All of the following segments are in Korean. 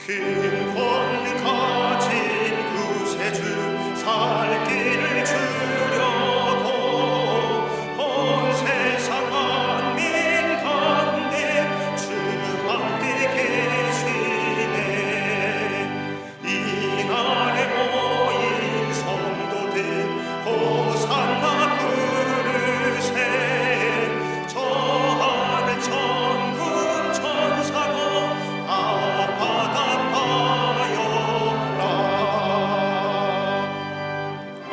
근권 가진 구세주 살 길을 주려고 온 세상 만민 가운데 주 함께 계시네. 이날에 모인 성도들 호산나 부르세. 저 하늘 천군 천사로 다 받아봐요라. 아멘.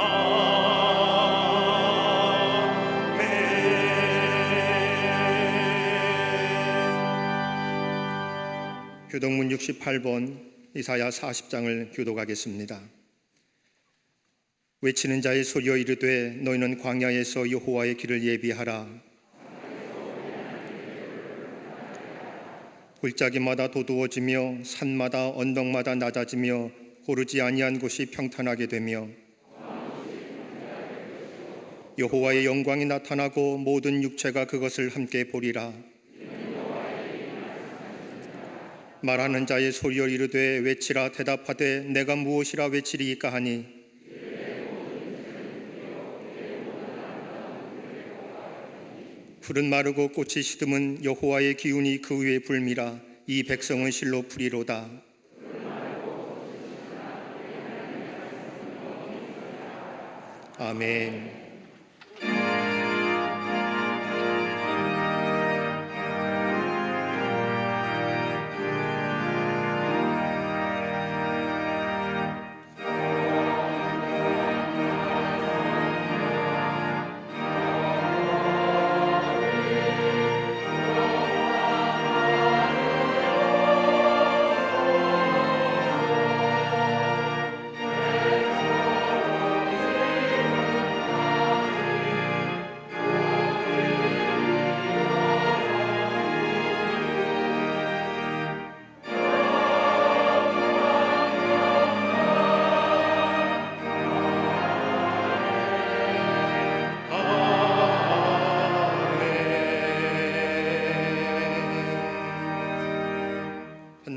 교동문 68번 이사야 40장을 교독하겠습니다. 외치는 자의 소리여 이르되 너희는 광야에서 여호와의 길을 예비하라. 골짜기마다 도두어지며 산마다 언덕마다 낮아지며 고르지 아니한 곳이 평탄하게 되며 여호와의 영광이 나타나고 모든 육체가 그것을 함께 보리라. 말하는 자의 소리여 이르되 외치라. 대답하되 내가 무엇이라 외치리이까 하니 풀은 마르고 꽃이 시듬은 여호와의 기운이 그 위에 불미라. 이 백성은 실로 풀이로다. 아멘.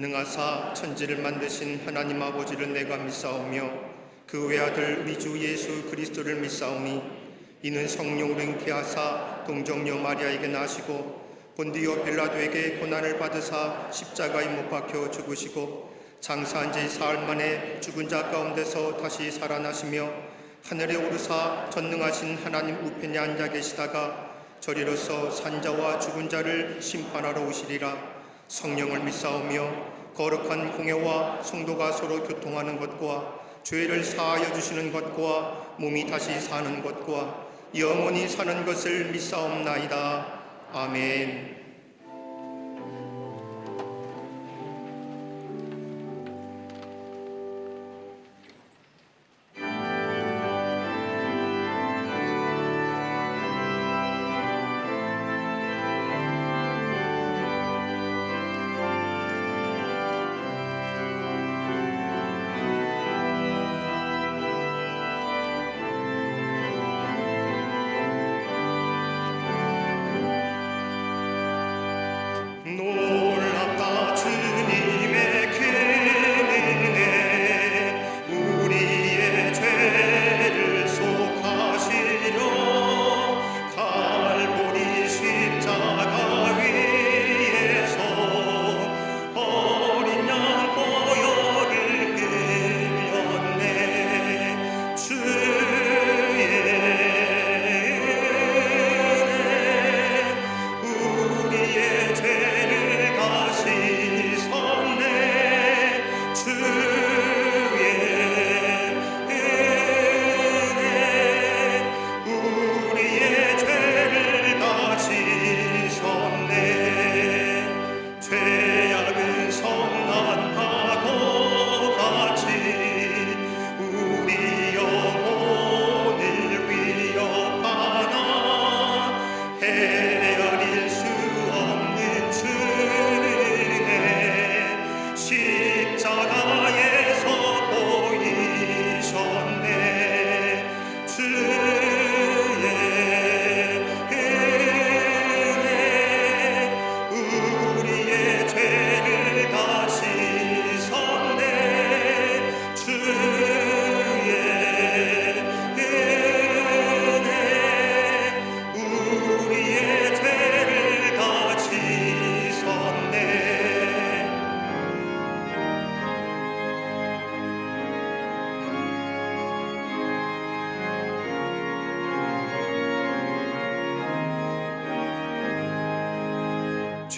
전능하사 천지를 만드신 하나님 아버지를 내가 믿사오며 그 외아들 우리 주 예수 그리스도를 믿사오니 이는 성령으로 잉태하사 동정녀 마리아에게 나시고 본디오 빌라도에게 고난을 받으사 십자가에 못 박혀 죽으시고 장사한 지 사흘 만에 죽은 자 가운데서 다시 살아나시며 하늘에 오르사 전능하신 하나님 우편에 앉아 계시다가 저리로서 산자와 죽은 자를 심판하러 오시리라. 성령을 믿사오며 거룩한 공회와 성도가 서로 교통하는 것과 죄를 사하여 주시는 것과 몸이 다시 사는 것과 영원히 사는 것을 믿사옵나이다. 아멘.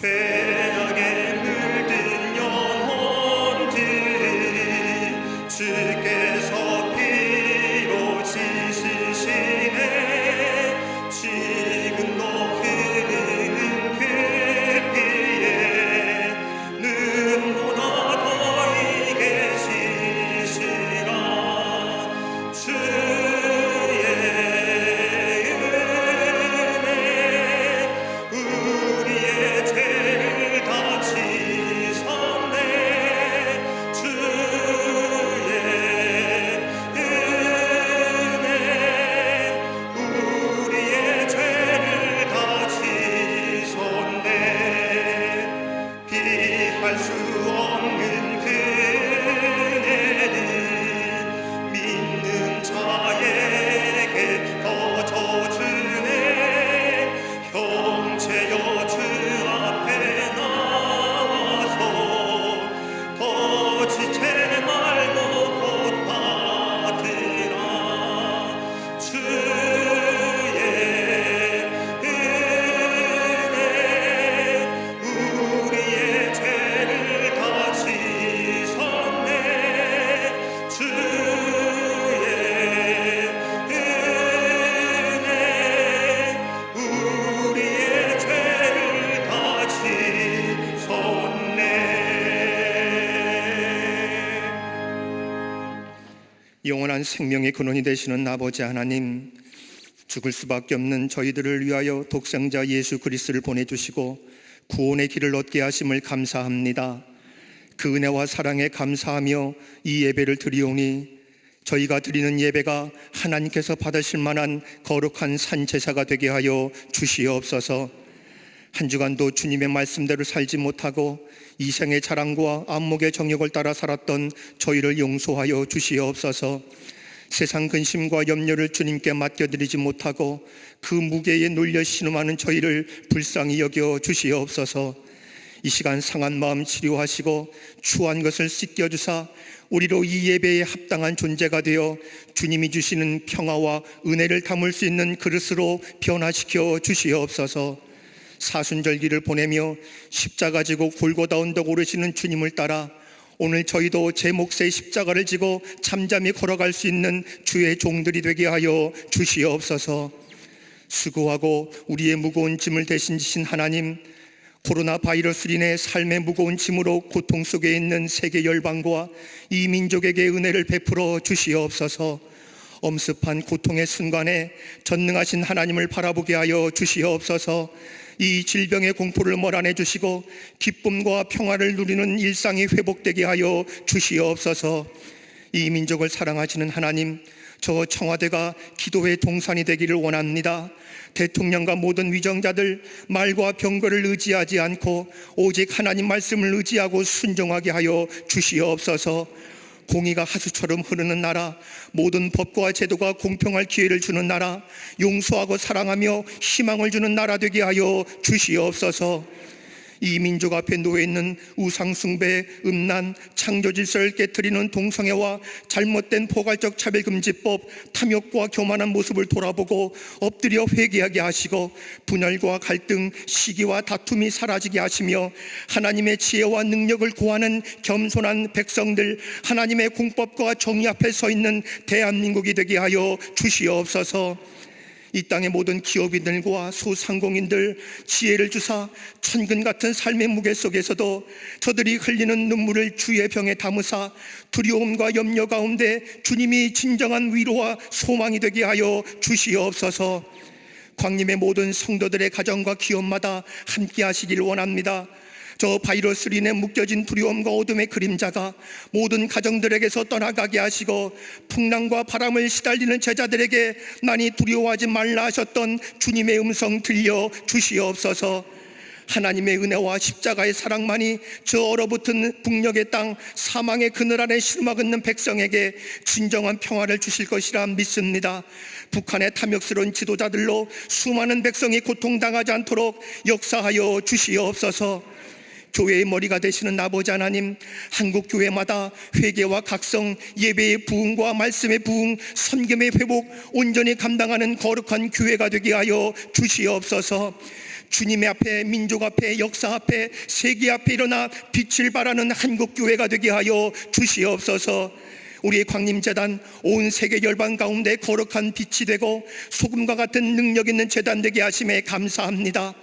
죄악에 물든 영혼들이 주께서 피로 씻으시네. 지금도 흐르는 그 피에 눈보다 더히 계시시라. 주의 은혜 우리의 죄를 다 씻었네. 주의 은혜 우리의 죄를 다 씻었네. 비할 수 없는 그 은혜를 믿는 자에게 더져주네. 형제여 주 앞에 나와서 더 지체 말고 곧 받으라. 주의 은혜 우리의 죄를 다 씻었네. 주의 은혜 우리의 죄를 다 씻었네. 영원한 생명의 근원이 되시는 아버지 하나님, 죽을 수밖에 없는 저희들을 위하여 독생자 예수 그리스도를 보내주시고 구원의 길을 얻게 하심을 감사합니다. 그 은혜와 사랑에 감사하며 이 예배를 드리오니 저희가 드리는 예배가 하나님께서 받으실 만한 거룩한 산제사가 되게 하여 주시옵소서. 한 주간도 주님의 말씀대로 살지 못하고 이생의 자랑과 안목의 정욕을 따라 살았던 저희를 용서하여 주시옵소서. 세상 근심과 염려를 주님께 맡겨드리지 못하고 그 무게에 눌려 신음하는 저희를 불쌍히 여겨 주시옵소서. 이 시간 상한 마음 치료하시고 추한 것을 씻겨주사 우리로 이 예배에 합당한 존재가 되어 주님이 주시는 평화와 은혜를 담을 수 있는 그릇으로 변화시켜 주시옵소서. 사순절기를 보내며 십자가 지고 골고다 언덕 오르시는 주님을 따라 오늘 저희도 제 몫의 십자가를 지고 잠잠히 걸어갈 수 있는 주의 종들이 되게 하여 주시옵소서. 수고하고 우리의 무거운 짐을 대신 지신 하나님, 코로나 바이러스로 인해 삶의 무거운 짐으로 고통 속에 있는 세계 열방과 이 민족에게 은혜를 베풀어 주시옵소서. 엄습한 고통의 순간에 전능하신 하나님을 바라보게 하여 주시옵소서. 이 질병의 공포를 몰아내 주시고 기쁨과 평화를 누리는 일상이 회복되게 하여 주시옵소서. 이 민족을 사랑하시는 하나님, 저 청와대가 기도의 동산이 되기를 원합니다. 대통령과 모든 위정자들 말과 병거를 의지하지 않고 오직 하나님 말씀을 의지하고 순종하게 하여 주시옵소서. 공의가 하수처럼 흐르는 나라, 모든 법과 제도가 공평할 기회를 주는 나라, 용서하고 사랑하며 희망을 주는 나라 되게 하여 주시옵소서. 이 민족 앞에 놓여있는 우상숭배, 음란, 창조질서를 깨트리는 동성애와 잘못된 포괄적 차별금지법, 탐욕과 교만한 모습을 돌아보고 엎드려 회개하게 하시고 분열과 갈등, 시기와 다툼이 사라지게 하시며 하나님의 지혜와 능력을 구하는 겸손한 백성들, 하나님의 공법과 정의 앞에 서 있는 대한민국이 되게 하여 주시옵소서. 이 땅의 모든 기업인들과 소상공인들 지혜를 주사 천근 같은 삶의 무게 속에서도 저들이 흘리는 눈물을 주의 병에 담으사 두려움과 염려 가운데 주님이 진정한 위로와 소망이 되게 하여 주시옵소서. 광림의 모든 성도들의 가정과 기업마다 함께 하시길 원합니다. 저 바이러스로 인해 묶여진 두려움과 어둠의 그림자가 모든 가정들에게서 떠나가게 하시고 풍랑과 바람을 시달리는 제자들에게 많이 두려워하지 말라 하셨던 주님의 음성 들려 주시옵소서. 하나님의 은혜와 십자가의 사랑만이 저 얼어붙은 북녘의 땅 사망의 그늘 아래 시루막은 백성에게 진정한 평화를 주실 것이라 믿습니다. 북한의 탐욕스러운 지도자들로 수많은 백성이 고통당하지 않도록 역사하여 주시옵소서. 교회의 머리가 되시는 아버지 하나님, 한국 교회마다 회개와 각성, 예배의 부흥과 말씀의 부흥, 선금의 회복 온전히 감당하는 거룩한 교회가 되게 하여 주시옵소서. 주님의 앞에, 민족 앞에, 역사 앞에, 세계 앞에 일어나 빛을 발하는 한국교회가 되게 하여 주시옵소서. 우리의 광림재단 온 세계 열방 가운데 거룩한 빛이 되고 소금과 같은 능력 있는 재단 되게 하심에 감사합니다.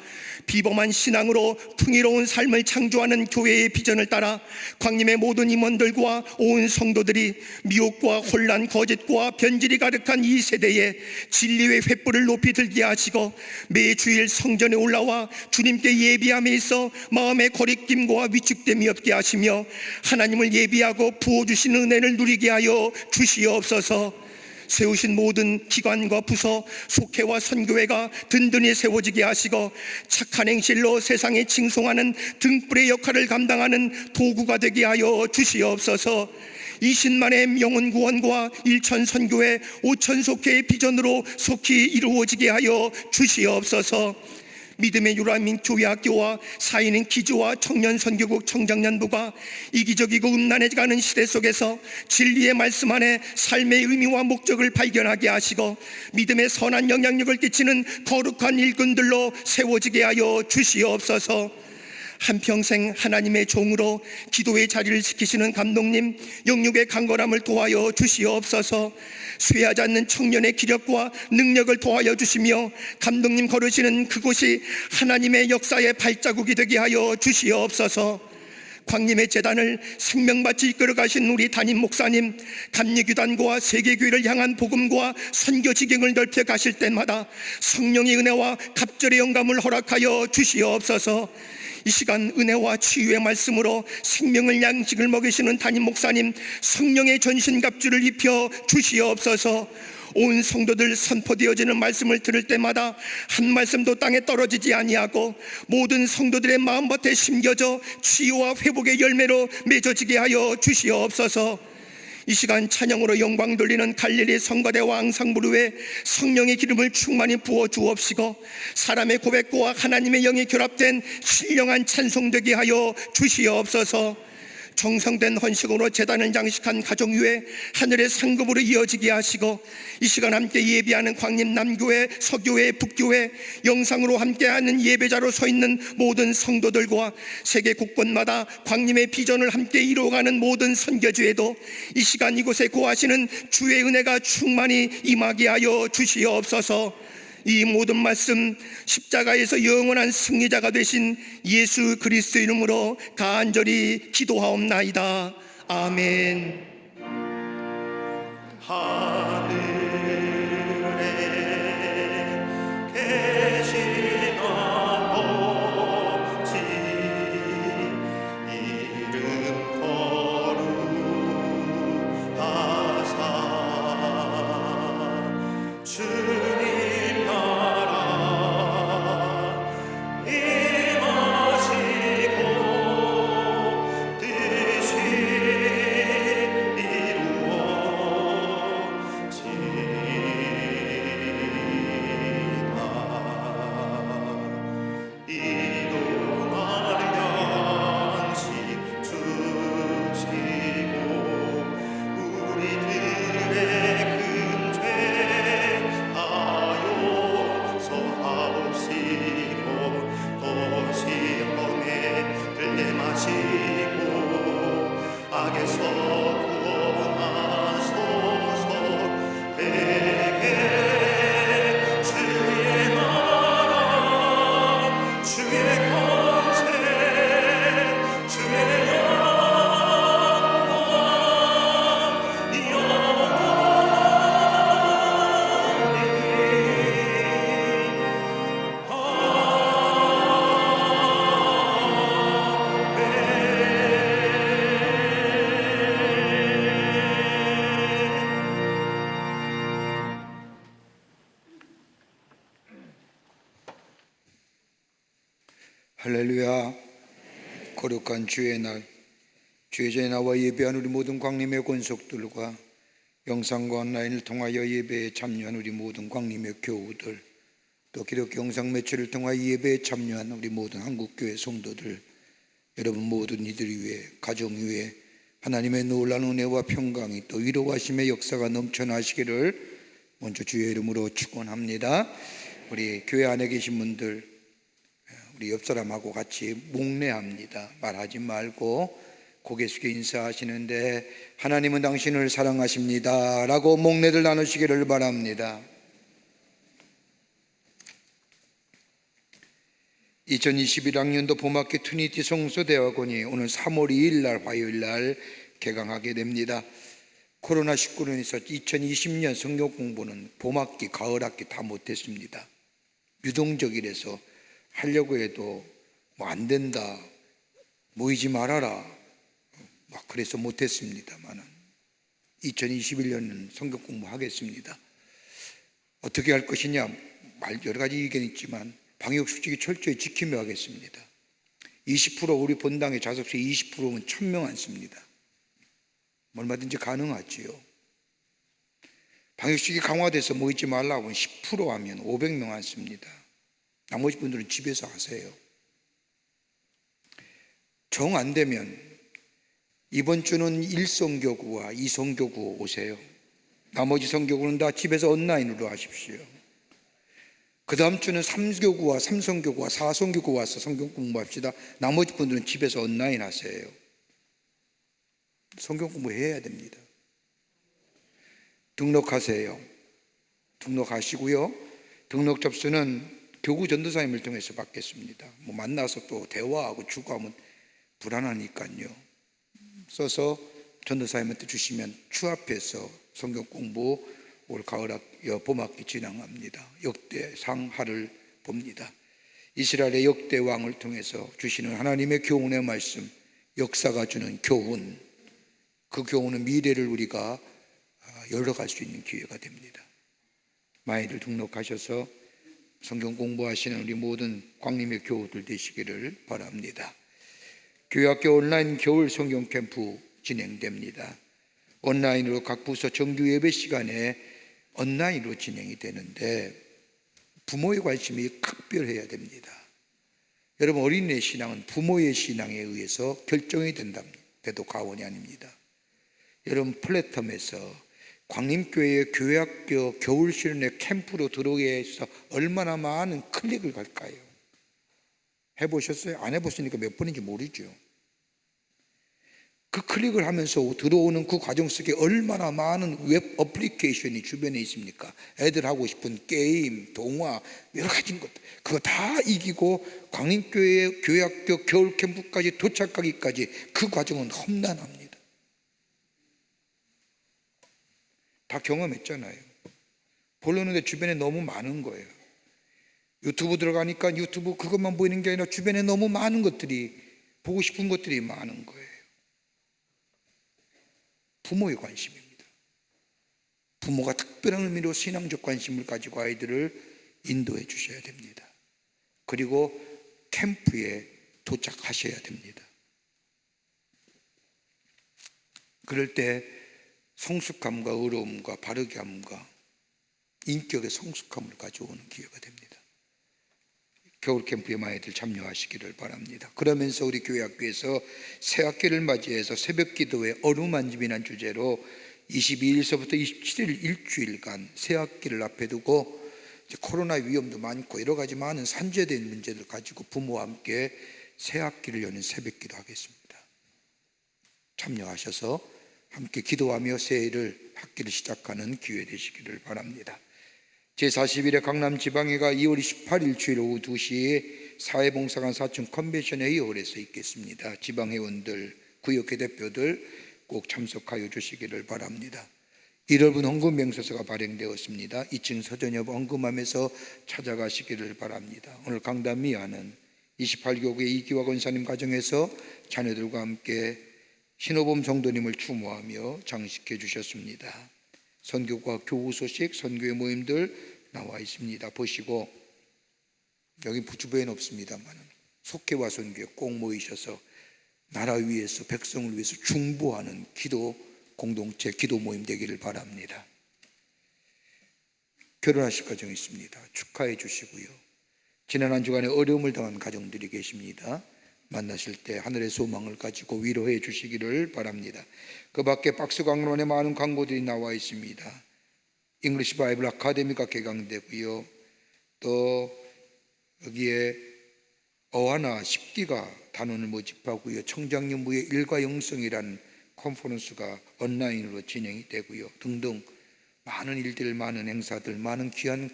비범한 신앙으로 풍요로운 삶을 창조하는 교회의 비전을 따라 광림의 모든 임원들과 온 성도들이 미혹과 혼란, 거짓과 변질이 가득한 이 세대에 진리의 횃불을 높이 들게 하시고 매주일 성전에 올라와 주님께 예비함에 있어 마음의 거리낌과 위축됨이 없게 하시며 하나님을 예비하고 부어주시는 은혜를 누리게 하여 주시옵소서. 세우신 모든 기관과 부서, 속회와 선교회가 든든히 세워지게 하시고 착한 행실로 세상에 칭송하는 등불의 역할을 감당하는 도구가 되게 하여 주시옵소서. 20만의 영혼 구원과 1천 선교회, 5천 속회의 비전으로 속히 이루어지게 하여 주시옵소서. 믿음의 유라민 교회학교와 4인인 기주와 청년선교국 청장년부가 이기적이고 음란해가는 시대 속에서 진리의 말씀 안에 삶의 의미와 목적을 발견하게 하시고 믿음의 선한 영향력을 끼치는 거룩한 일꾼들로 세워지게 하여 주시옵소서. 한평생 하나님의 종으로 기도의 자리를 지키시는 감독님, 영육의 강건함을 도와여 주시옵소서. 쇠하지 않는 청년의 기력과 능력을 도와여 주시며 감독님 걸으시는 그곳이 하나님의 역사의 발자국이 되게 하여 주시옵소서. 광림의 재단을 생명같이 이끌어가신 우리 담임 목사님, 감리교단과 세계교회를 향한 복음과 선교 지경을 넓혀 가실 때마다 성령의 은혜와 갑절의 영감을 허락하여 주시옵소서. 이 시간 은혜와 치유의 말씀으로 생명을 양식을 먹이시는 담임 목사님, 성령의 전신갑주를 입혀 주시옵소서. 온 성도들 선포되어지는 말씀을 들을 때마다 한 말씀도 땅에 떨어지지 아니하고 모든 성도들의 마음밭에 심겨져 치유와 회복의 열매로 맺어지게 하여 주시옵소서. 이 시간 찬양으로 영광 돌리는 갈릴리 성가대와 앙상브루에 성령의 기름을 충만히 부어 주옵시고 사람의 고백과 하나님의 영이 결합된 신령한 찬송되게 하여 주시옵소서. 정성된 헌식으로 제단을 장식한 가정 위에 하늘의 상급으로 이어지게 하시고 이 시간 함께 예배하는 광림 남교회, 서교회, 북교회, 영상으로 함께하는 예배자로 서 있는 모든 성도들과 세계 곳곳마다 광림의 비전을 함께 이루어가는 모든 선교주에도 이 시간 이곳에 고하시는 주의 은혜가 충만히 임하게 하여 주시옵소서. 이 모든 말씀 십자가에서 영원한 승리자가 되신 예수 그리스도 이름으로 간절히 기도하옵나이다. 아멘. 하늘에 계신 아버지 이름 거룩하사 주님 할렐루야. 거룩한 주의 날, 주의 전에 나와 예배한 우리 모든 광림의 권속들과 영상과 온라인을 통하여 예배에 참여한 우리 모든 광림의 교우들, 또 기독교 영상 매체를 통하여 예배에 참여한 우리 모든 한국교회 성도들, 여러분 모든 이들 위해, 가정 위해 하나님의 놀라운 은혜와 평강이 또 위로하심의 역사가 넘쳐나시기를 먼저 주의 이름으로 축원합니다. 우리 교회 안에 계신 분들, 우리 옆 사람하고 같이 묵례합니다. 말하지 말고 고개 숙여 인사하시는데 하나님은 당신을 사랑하십니다 라고 묵례를 나누시기를 바랍니다. 2021학년도 봄학기 트리니티 성서대학원이 오늘 3월 2일 날 화요일 날 개강하게 됩니다. 코로나19로 인해서 2020년 성경 공부는 봄학기, 가을학기 다 못했습니다. 유동적이라서 하려고 해도 뭐 안 된다, 모이지 말아라, 막 그래서 못했습니다만 2021년은 성경 공부하겠습니다. 어떻게 할 것이냐, 여러 가지 의견이 있지만 방역수칙이 철저히 지키며 하겠습니다. 20% 우리 본당의 좌석수 20%면 1000명 앉습니다. 얼마든지 가능하지요. 방역수칙이 강화돼서 모이지 말라고 하면 10% 하면 500명 앉습니다. 나머지 분들은 집에서 하세요. 정 안 되면 이번 주는 1성교구와 2성교구 오세요. 나머지 성교구는 다 집에서 온라인으로 하십시오. 그 다음 주는 3교구와 3성교구와 4성교구 와서 성경 공부합시다. 나머지 분들은 집에서 온라인 하세요. 성경 공부해야 됩니다. 등록하세요. 등록하시고요. 등록 접수는 교구 전도사님을 통해서 받겠습니다. 뭐 만나서 또 대화하고 주고하면 불안하니까요. 써서 전도사님한테 주시면 추합해서 성경 공부 올 봄학기 진행합니다. 역대상하를 봅니다. 이스라엘의 역대 왕을 통해서 주시는 하나님의 교훈의 말씀, 역사가 주는 교훈, 그 교훈은 미래를 우리가 열어갈 수 있는 기회가 됩니다. 많이들 등록하셔서 성경 공부하시는 우리 모든 광림의 교우들 되시기를 바랍니다. 교회학교 온라인 겨울 성경 캠프 진행됩니다. 온라인으로 각 부서 정규 예배 시간에 온라인으로 진행이 되는데 부모의 관심이 각별해야 됩니다. 여러분, 어린이의 신앙은 부모의 신앙에 의해서 결정이 된다도 과언이 아닙니다. 여러분, 플랫폼에서 광림교회의 교회학교 겨울 실내 캠프로 들어오게 해서 얼마나 많은 클릭을 갈까요? 해보셨어요? 안 해봤으니까 몇 번인지 모르죠. 그 클릭을 하면서 들어오는 그 과정 속에 얼마나 많은 웹 어플리케이션이 주변에 있습니까? 애들 하고 싶은 게임, 동화, 여러 가지 것, 그거 다 이기고 광림교회 교회학교 겨울 캠프까지 도착하기까지 그 과정은 험난합니다. 다 경험했잖아요. 보려는데 주변에 너무 많은 거예요. 유튜브 들어가니까 유튜브 그것만 보이는 게 아니라 주변에 너무 많은 것들이, 보고 싶은 것들이 많은 거예요. 부모의 관심입니다. 부모가 특별한 의미로 신앙적 관심을 가지고 아이들을 인도해 주셔야 됩니다. 그리고 캠프에 도착하셔야 됩니다. 그럴 때 성숙함과 의로움과 바르게 함과 인격의 성숙함을 가져오는 기회가 됩니다. 겨울 캠프에 많이들 참여하시기를 바랍니다. 그러면서 우리 교회학교에서 새 학기를 맞이해서 새벽 기도회 어루만짐이라는 주제로 22일서부터 27일 일주일간 새 학기를 앞에 두고 이제 코로나 위험도 많고 여러 가지 많은 산재된 문제를 가지고 부모와 함께 새 학기를 여는 새벽 기도 하겠습니다. 참여하셔서 함께 기도하며 새해를 학기를 시작하는 기회 되시기를 바랍니다. 제41회 강남지방회가 2월 28일 주일 오후 2시에 사회봉사관 4층 컨벤션 회의홀에서 있겠습니다. 지방회원들, 구역회 대표들 꼭 참석하여 주시기를 바랍니다. 1월분 헌금 명세서가 발행되었습니다. 2층 서점엽 헌금함에서 찾아가시기를 바랍니다. 오늘 강단 미아는 28교구의 이기화 권사님 가정에서 자녀들과 함께 신호범 성도님을 추모하며 장식해 주셨습니다. 선교과 교우 소식, 선교의 모임들 나와 있습니다. 보시고, 여기 주변에는 없습니다만 속회와 선교에 꼭 모이셔서 나라 위해서, 백성을 위해서 중보하는 기도 공동체, 기도 모임 되기를 바랍니다. 결혼하실 가정이 있습니다. 축하해 주시고요. 지난 한 주간에 어려움을 당한 가정들이 계십니다. 만나실 때 하늘의 소망을 가지고 위로해 주시기를 바랍니다. 그 밖에 박스 강론에 많은 광고들이 나와 있습니다. 잉글리시 바이블 아카데미가 개강되고요. 또 여기에 어하나 10기가 단원을 모집하고요. 청장년부의 일과 영성이라는 컨퍼런스가 온라인으로 진행이 되고요. 등등 많은 일들, 많은 행사들, 많은 귀한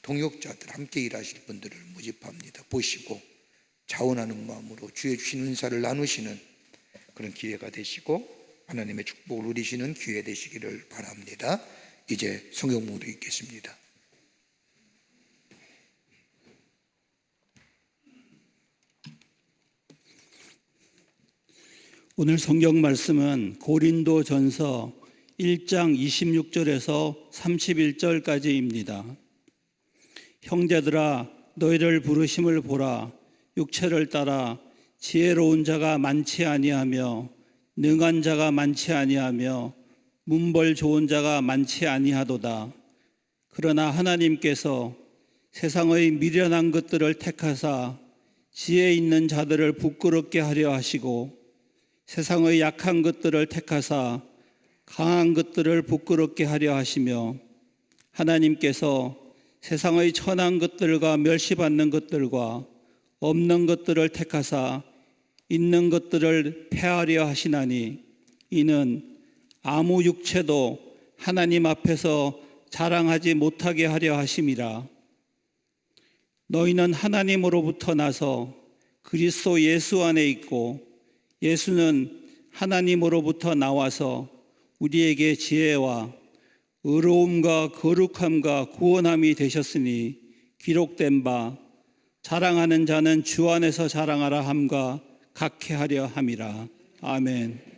동역자들, 함께 일하실 분들을 모집합니다. 보시고 자원하는 마음으로 주의 주신 은사를 나누시는 그런 기회가 되시고 하나님의 축복을 누리시는 기회 되시기를 바랍니다. 이제 성경문도 읽겠습니다. 오늘 성경 말씀은 고린도전서 1장 26절에서 31절까지입니다. 형제들아, 너희를 부르심을 보라. 육체를 따라 지혜로운 자가 많지 아니하며 능한 자가 많지 아니하며 문벌 좋은 자가 많지 아니하도다. 그러나 하나님께서 세상의 미련한 것들을 택하사 지혜 있는 자들을 부끄럽게 하려 하시고 세상의 약한 것들을 택하사 강한 것들을 부끄럽게 하려 하시며 하나님께서 세상의 천한 것들과 멸시받는 것들과 없는 것들을 택하사 있는 것들을 폐하려 하시나니 이는 아무 육체도 하나님 앞에서 자랑하지 못하게 하려 하심이라. 너희는 하나님으로부터 나서 그리스도 예수 안에 있고 예수는 하나님으로부터 나와서 우리에게 지혜와 의로움과 거룩함과 구원함이 되셨으니 기록된 바 자랑하는 자는 주 안에서 자랑하라 함과 같게 하려 함이라. 아멘.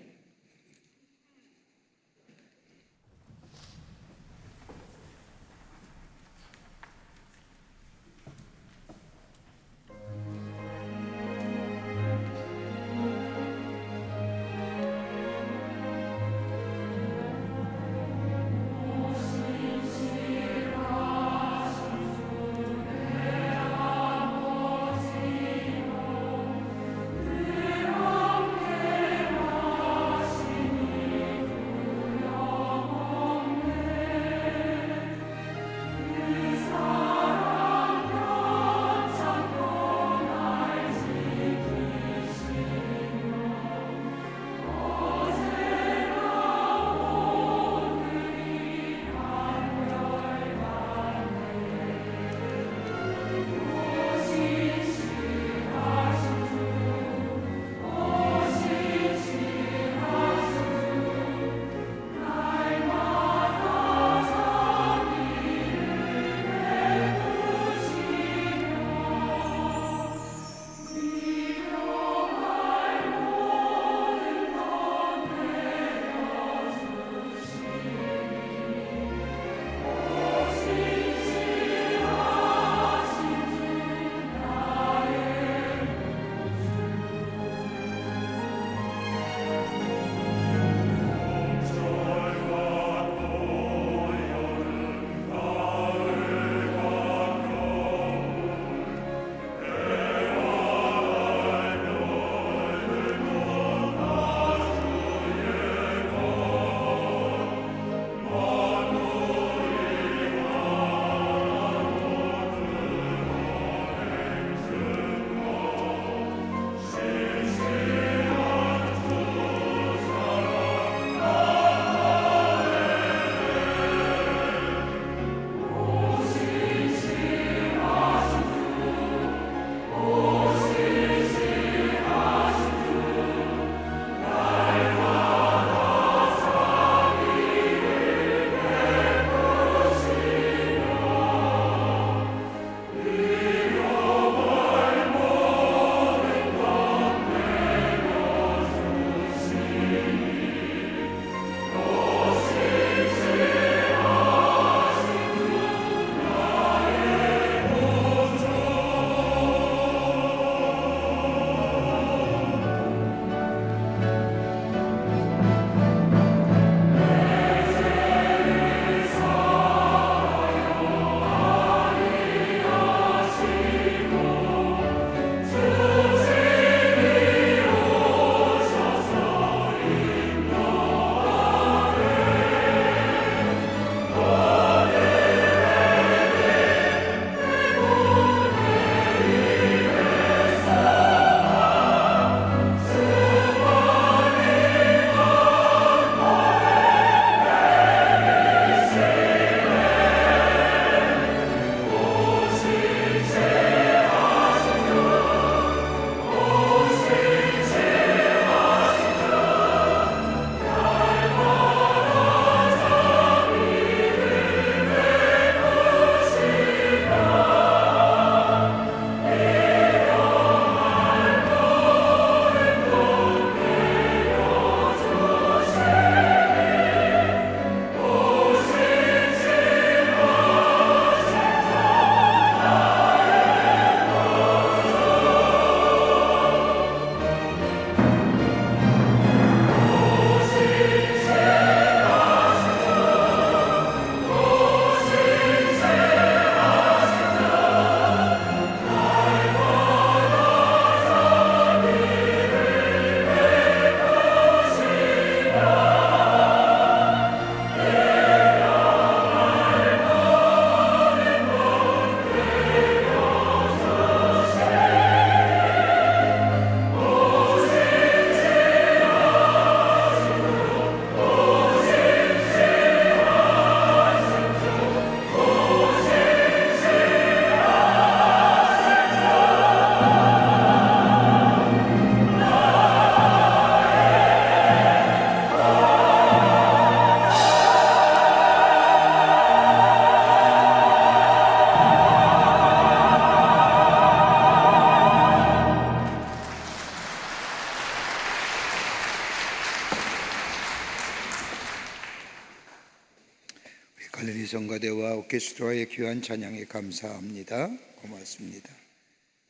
오케스트라의 귀한 찬양에 감사합니다. 고맙습니다.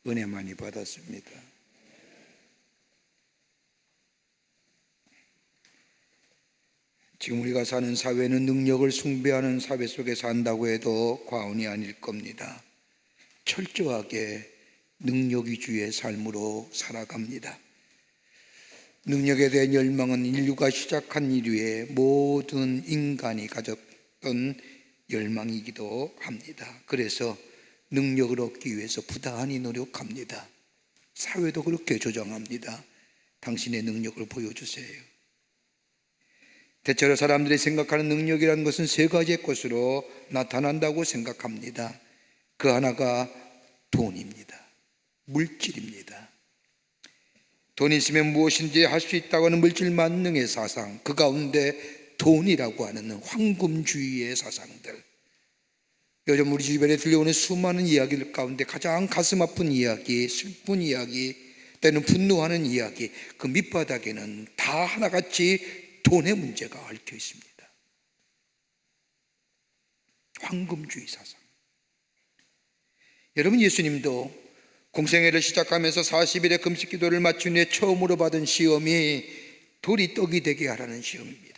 은혜 많이 받았습니다. 지금 우리가 사는 사회는 능력을 숭배하는 사회 속에 산다고 해도 과언이 아닐 겁니다. 철저하게 능력 위주의 삶으로 살아갑니다. 능력에 대한 열망은 인류가 시작한 이후에 모든 인간이 가졌던 열망이기도 합니다. 그래서 능력을 얻기 위해서 부단히 노력합니다. 사회도 그렇게 조장합니다. 당신의 능력을 보여주세요. 대체로 사람들이 생각하는 능력이라는 것은 세 가지의 것으로 나타난다고 생각합니다. 그 하나가 돈입니다. 물질입니다. 돈이 있으면 무엇인지 할 수 있다고 하는 물질 만능의 사상, 그 가운데 돈이라고 하는 황금주의의 사상들, 요즘 우리 주변에 들려오는 수많은 이야기들 가운데 가장 가슴 아픈 이야기, 슬픈 이야기, 때는 분노하는 이야기, 그 밑바닥에는 다 하나같이 돈의 문제가 얽혀 있습니다. 황금주의 사상. 여러분, 예수님도 공생애를 시작하면서 40일의 금식 기도를 마친 후에 처음으로 받은 시험이 돌이 떡이 되게 하라는 시험입니다.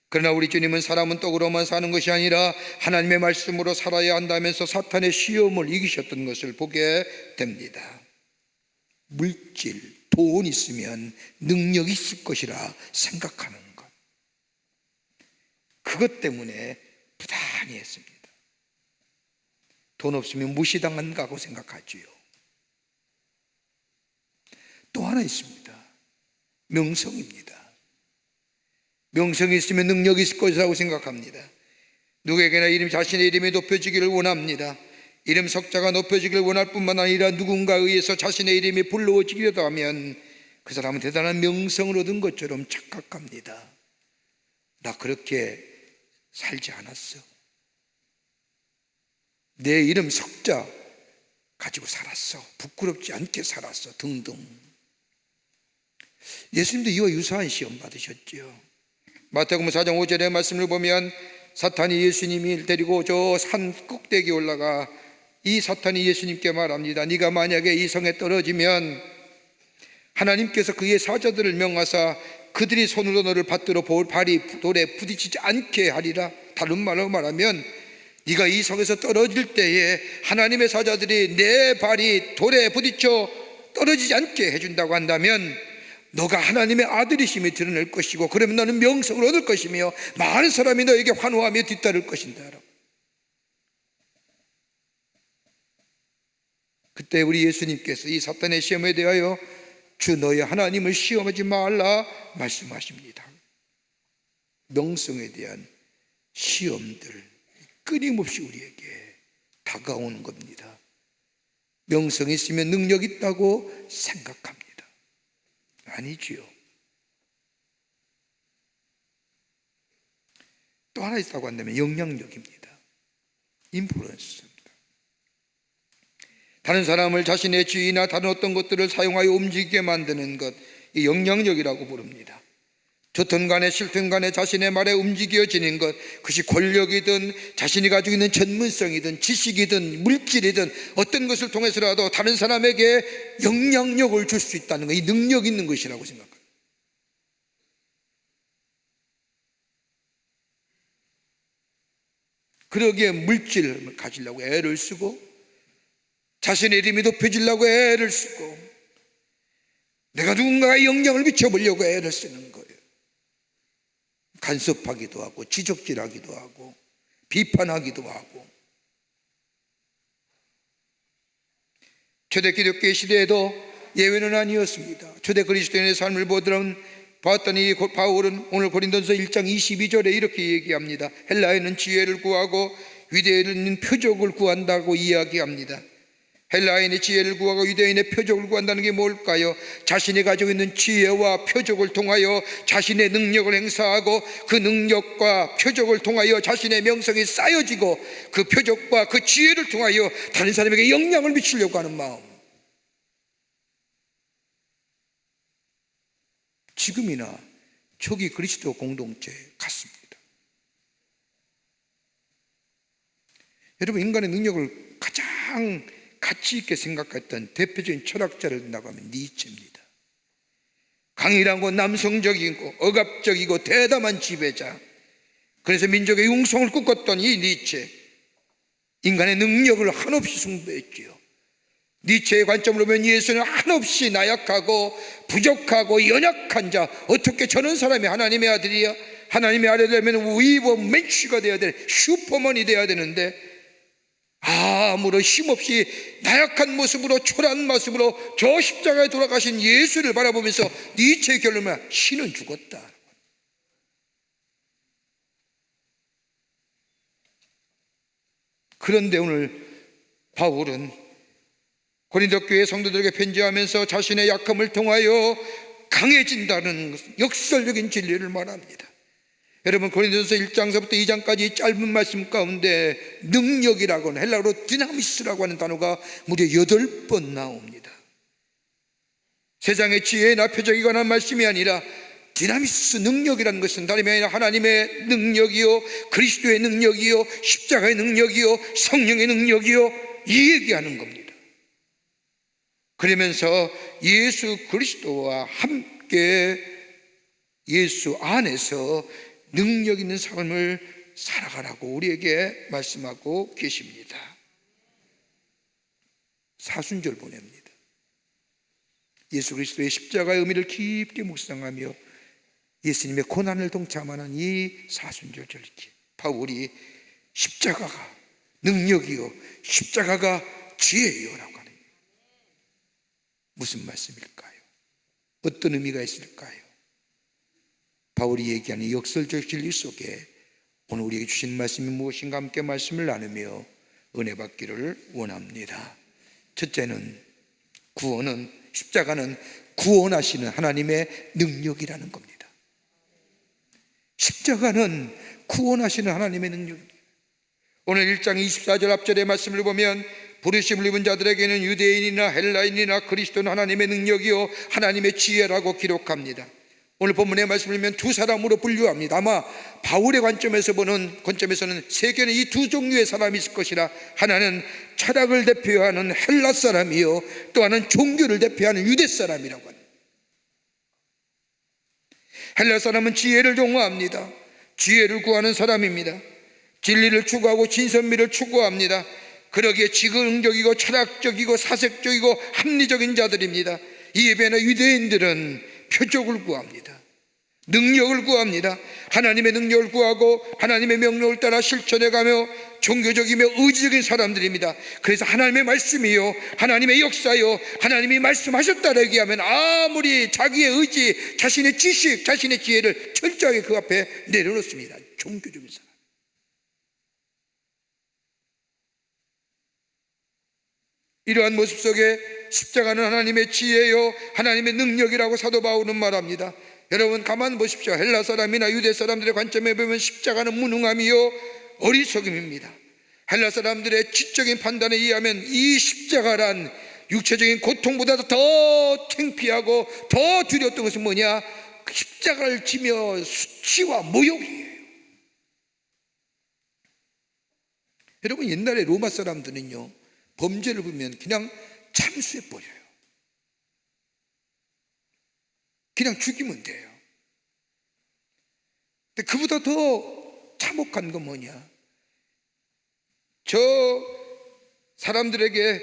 그러나 우리 주님은 사람은 떡으로만 사는 것이 아니라 하나님의 말씀으로 살아야 한다면서 사탄의 시험을 이기셨던 것을 보게 됩니다. 물질, 돈 있으면 능력이 있을 것이라 생각하는 것, 그것 때문에 부단히 했습니다. 돈 없으면 무시당한다고 생각하지요. 또 하나 있습니다. 명성입니다. 명성이 있으면 능력이 있을 것이라고 생각합니다. 누구에게나 자신의 이름이 높여지기를 원합니다. 이름 석자가 높여지기를 원할 뿐만 아니라 누군가에 의해서 자신의 이름이 불러지기라도 하면 그 사람은 대단한 명성을 얻은 것처럼 착각합니다. 나 그렇게 살지 않았어. 내 이름 석자 가지고 살았어. 부끄럽지 않게 살았어. 등등. 예수님도 이와 유사한 시험 받으셨죠. 마태복음 4장 5절의 말씀을 보면 사탄이 예수님을 데리고 저 산 꼭대기에 올라가 이 사탄이 예수님께 말합니다. 네가 만약에 이 성에 떨어지면 하나님께서 그의 사자들을 명하사 그들이 손으로 너를 받들어 발이 돌에 부딪히지 않게 하리라. 다른 말로 말하면 네가 이 성에서 떨어질 때에 하나님의 사자들이 내 발이 돌에 부딪혀 떨어지지 않게 해준다고 한다면 너가 하나님의 아들이심이 드러날 것이고, 그러면 너는 명성을 얻을 것이며 많은 사람이 너에게 환호하며 뒤따를 것인다. 그때 우리 예수님께서 이 사탄의 시험에 대하여 주 너의 하나님을 시험하지 말라 말씀하십니다. 명성에 대한 시험들 끊임없이 우리에게 다가오는 겁니다. 명성이 있으면 능력 있다고 생각합니다. 아니지요. 또 하나 있다고 한다면 영향력입니다. 인플루언스입니다. 다른 사람을 자신의 지위나 다른 어떤 것들을 사용하여 움직이게 만드는 것, 이 영향력이라고 부릅니다. 좋든 간에 싫든 간에 자신의 말에 움직여지는 것, 그것이 권력이든 자신이 가지고 있는 전문성이든 지식이든 물질이든 어떤 것을 통해서라도 다른 사람에게 영향력을 줄 수 있다는 것, 이 능력 있는 것이라고 생각합니다. 그러기에 물질을 가지려고 애를 쓰고 자신의 이름이 높여지려고 애를 쓰고 내가 누군가의 영향을 미쳐보려고 애를 쓰는 거예요. 간섭하기도 하고 지적질하기도 하고 비판하기도 하고. 초대 기독교의 시대에도 예외는 아니었습니다. 초대 그리스도인의 삶을 봤더니 바울은 오늘 고린도서 1장 22절에 이렇게 얘기합니다. 헬라인은 지혜를 구하고 유대인은 표적을 구한다고 이야기합니다. 헬라인의 지혜를 구하고 유대인의 표적을 구한다는 게 뭘까요? 자신이 가지고 있는 지혜와 표적을 통하여 자신의 능력을 행사하고 그 능력과 표적을 통하여 자신의 명성이 쌓여지고 그 표적과 그 지혜를 통하여 다른 사람에게 영향을 미치려고 하는 마음. 지금이나 초기 그리스도 공동체 같습니다. 여러분, 인간의 능력을 가장 가치 있게 생각했던 대표적인 철학자를 든다고 하면 니체입니다. 강인하고 남성적이고 억압적이고 대담한 지배자, 그래서 민족의 융성을 꿈꿨던 이 니체, 인간의 능력을 한없이 숭배했지요. 니체의 관점으로 보면 예수는 한없이 나약하고 부족하고 연약한 자, 어떻게 저런 사람이 하나님의 아들이야? 하나님의 아들이 되면 위버 맨슈가 되어야 돼, 슈퍼맨이 되어야 되는데 아무런 힘없이 나약한 모습으로, 초라한 모습으로 저 십자가에 돌아가신 예수를 바라보면서 니체의 결론은 신은 죽었다. 그런데 오늘 바울은 고린도 교회 성도들에게 편지하면서 자신의 약함을 통하여 강해진다는 역설적인 진리를 말합니다. 여러분, 고린도서 1장서부터 2장까지 짧은 말씀 가운데 능력이라고는, 헬라어로 디나미스라고 하는 단어가 무려 8번 나옵니다. 세상의 지혜나 표적이 관한 말씀이 아니라 디나미스, 능력이라는 것은 다름이 아니라 하나님의 능력이요, 그리스도의 능력이요, 십자가의 능력이요, 성령의 능력이요, 이 얘기하는 겁니다. 그러면서 예수 그리스도와 함께 예수 안에서 능력 있는 삶을 살아가라고 우리에게 말씀하고 계십니다. 사순절 보냅니다. 예수 그리스도의 십자가의 의미를 깊게 묵상하며 예수님의 고난을 동참하는 이 사순절 절기, 바울이 십자가가 능력이요, 십자가가 지혜요라고 하는, 무슨 말씀일까요? 어떤 의미가 있을까요? 바울이 얘기하는 이 역설적 진리 속에 오늘 우리에게 주신 말씀이 무엇인가 함께 말씀을 나누며 은혜 받기를 원합니다. 첫째는, 구원은, 십자가는 구원하시는 하나님의 능력이라는 겁니다. 십자가는 구원하시는 하나님의 능력입니다. 오늘 1장 24절 앞절의 말씀을 보면 부르심을 입은 자들에게는 유대인이나 헬라인이나 그리스도는 하나님의 능력이요 하나님의 지혜라고 기록합니다. 오늘 본문의 말씀을 보면 두 사람으로 분류합니다. 아마 바울의 관점에서는 세계는 이 두 종류의 사람이 있을 것이라, 하나는 철학을 대표하는 헬라 사람이요, 또 하나는 종교를 대표하는 유대 사람이라고 합니다. 헬라 사람은 지혜를 동호합니다. 지혜를 구하는 사람입니다. 진리를 추구하고 진선미를 추구합니다. 그러기에 지능적이고 철학적이고 사색적이고 합리적인 자들입니다. 이에 비하여 유대인들은 표적을 구합니다. 능력을 구합니다. 하나님의 능력을 구하고 하나님의 명령을 따라 실천해가며 종교적이며 의지적인 사람들입니다. 그래서 하나님의 말씀이요, 하나님의 역사요, 하나님이 말씀하셨다고 얘기하면 아무리 자기의 의지, 자신의 지식, 자신의 지혜를 철저하게 그 앞에 내려놓습니다. 종교적인 사람. 이러한 모습 속에 십자가는 하나님의 지혜요, 하나님의 능력이라고 사도 바울은 말합니다. 여러분, 가만 보십시오. 헬라 사람이나 유대 사람들의 관점에 보면 십자가는 무능함이요 어리석음입니다. 헬라 사람들의 지적인 판단에 의하면 이 십자가란 육체적인 고통보다 더 창피하고 더 두려웠던 것은 뭐냐? 십자가를 지며 수치와 모욕이에요. 여러분, 옛날에 로마 사람들은요, 범죄를 보면 그냥 참수해버려요. 그냥 죽이면 돼요. 근데 그보다 더 참혹한 건 뭐냐? 저 사람들에게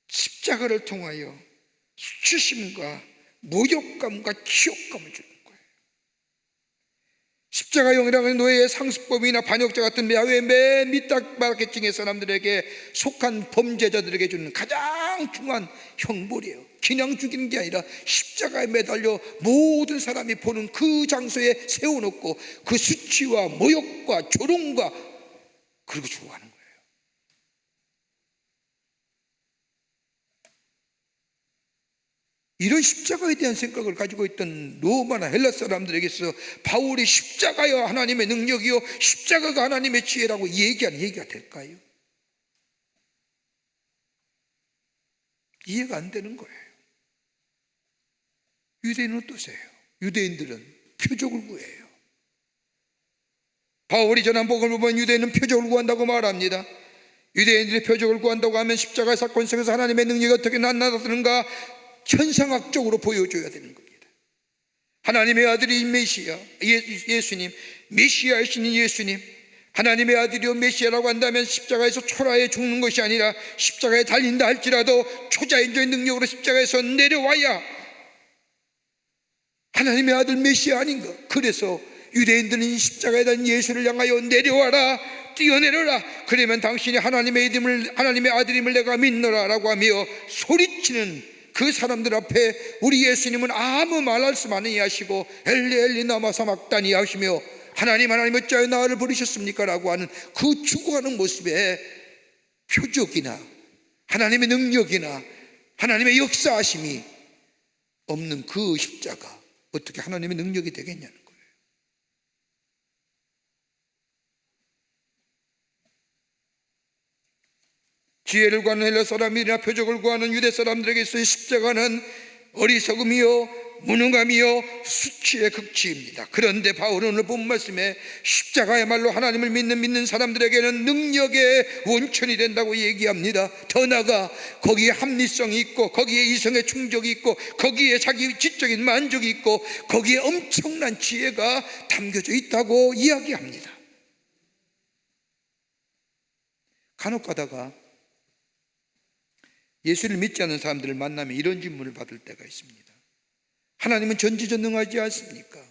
십자가를 통하여 수치심과 모욕감과 치욕감을 주는 거예요. 십자가형이라는 노예의 상습범이나 반역자 같은 야외의 맨 밑바닥계층의 사람들에게 속한 범죄자들에게 주는 가장 중요한 형벌이에요. 그냥 죽이는 게 아니라 십자가에 매달려 모든 사람이 보는 그 장소에 세워놓고 그 수치와 모욕과 조롱과 그리고 죽어가는 거예요. 이런 십자가에 대한 생각을 가지고 있던 로마나 헬라 사람들에게서 바울이 십자가여 하나님의 능력이요 십자가가 하나님의 지혜라고 얘기하는 얘기가 될까요? 이해가 안 되는 거예요. 유대인은 어떠세요? 유대인들은 표적을 구해요. 바울이 전한 복음을 보면 유대인은 표적을 구한다고 말합니다. 유대인들이 표적을 구한다고 하면 십자가의 사건 속에서 하나님의 능력이 어떻게 나타나는가 현상학적으로 보여줘야 되는 겁니다. 하나님의 아들이 메시아, 예수님, 메시아이신 예수님, 하나님의 아들이요 메시아라고 한다면 십자가에서 초라해 죽는 것이 아니라 십자가에 달린다 할지라도 초자연적인 능력으로 십자가에서 내려와야 하나님의 아들 메시아 아닌가. 그래서 유대인들은 십자가에 달린 예수를 향하여 내려와라, 뛰어내려라, 그러면 당신이 하나님의 아들임을 내가 믿노라 라고 하며 소리치는 그 사람들 앞에 우리 예수님은 아무 말할 수만 하시고 엘리 엘리 라마 사박다니 하시며 하나님 어찌하여 나를 부르셨습니까 라고 하는 그 죽어가는 모습에 표적이나 하나님의 능력이나 하나님의 역사하심이 없는 그 십자가 어떻게 하나님의 능력이 되겠냐는 거예요. 지혜를 구하는 헬라 사람들이나 표적을 구하는 유대 사람들에게 있어서 십자가는 어리석음이요 무능함이요 수치의 극치입니다. 그런데 바울은 오늘 본 말씀에 십자가야말로 하나님을 믿는 사람들에게는 능력의 원천이 된다고 얘기합니다. 더 나아가 거기에 합리성이 있고 거기에 이성의 충족이 있고 거기에 자기 지적인 만족이 있고 거기에 엄청난 지혜가 담겨져 있다고 이야기합니다. 간혹 가다가 예수를 믿지 않는 사람들을 만나면 이런 질문을 받을 때가 있습니다. 하나님은 전지전능하지 않습니까?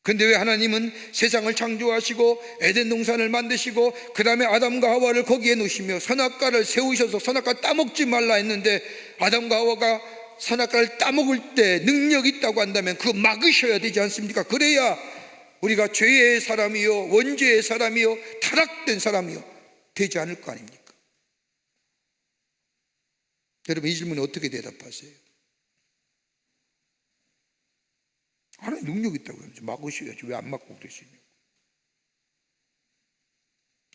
그런데 왜 하나님은 세상을 창조하시고 에덴 동산을 만드시고 그 다음에 아담과 하와를 거기에 놓으시며 선악과를 세우셔서 선악과 따먹지 말라 했는데 아담과 하와가 선악과를 따먹을 때 능력이 있다고 한다면 그거 막으셔야 되지 않습니까? 그래야 우리가 죄의 사람이요 원죄의 사람이요 타락된 사람이요 되지 않을 거 아닙니까? 여러분 이 질문에 어떻게 대답하세요? 하나님 능력 있다고 그러면서 막으셔야지 왜 안 막고 그러시냐고.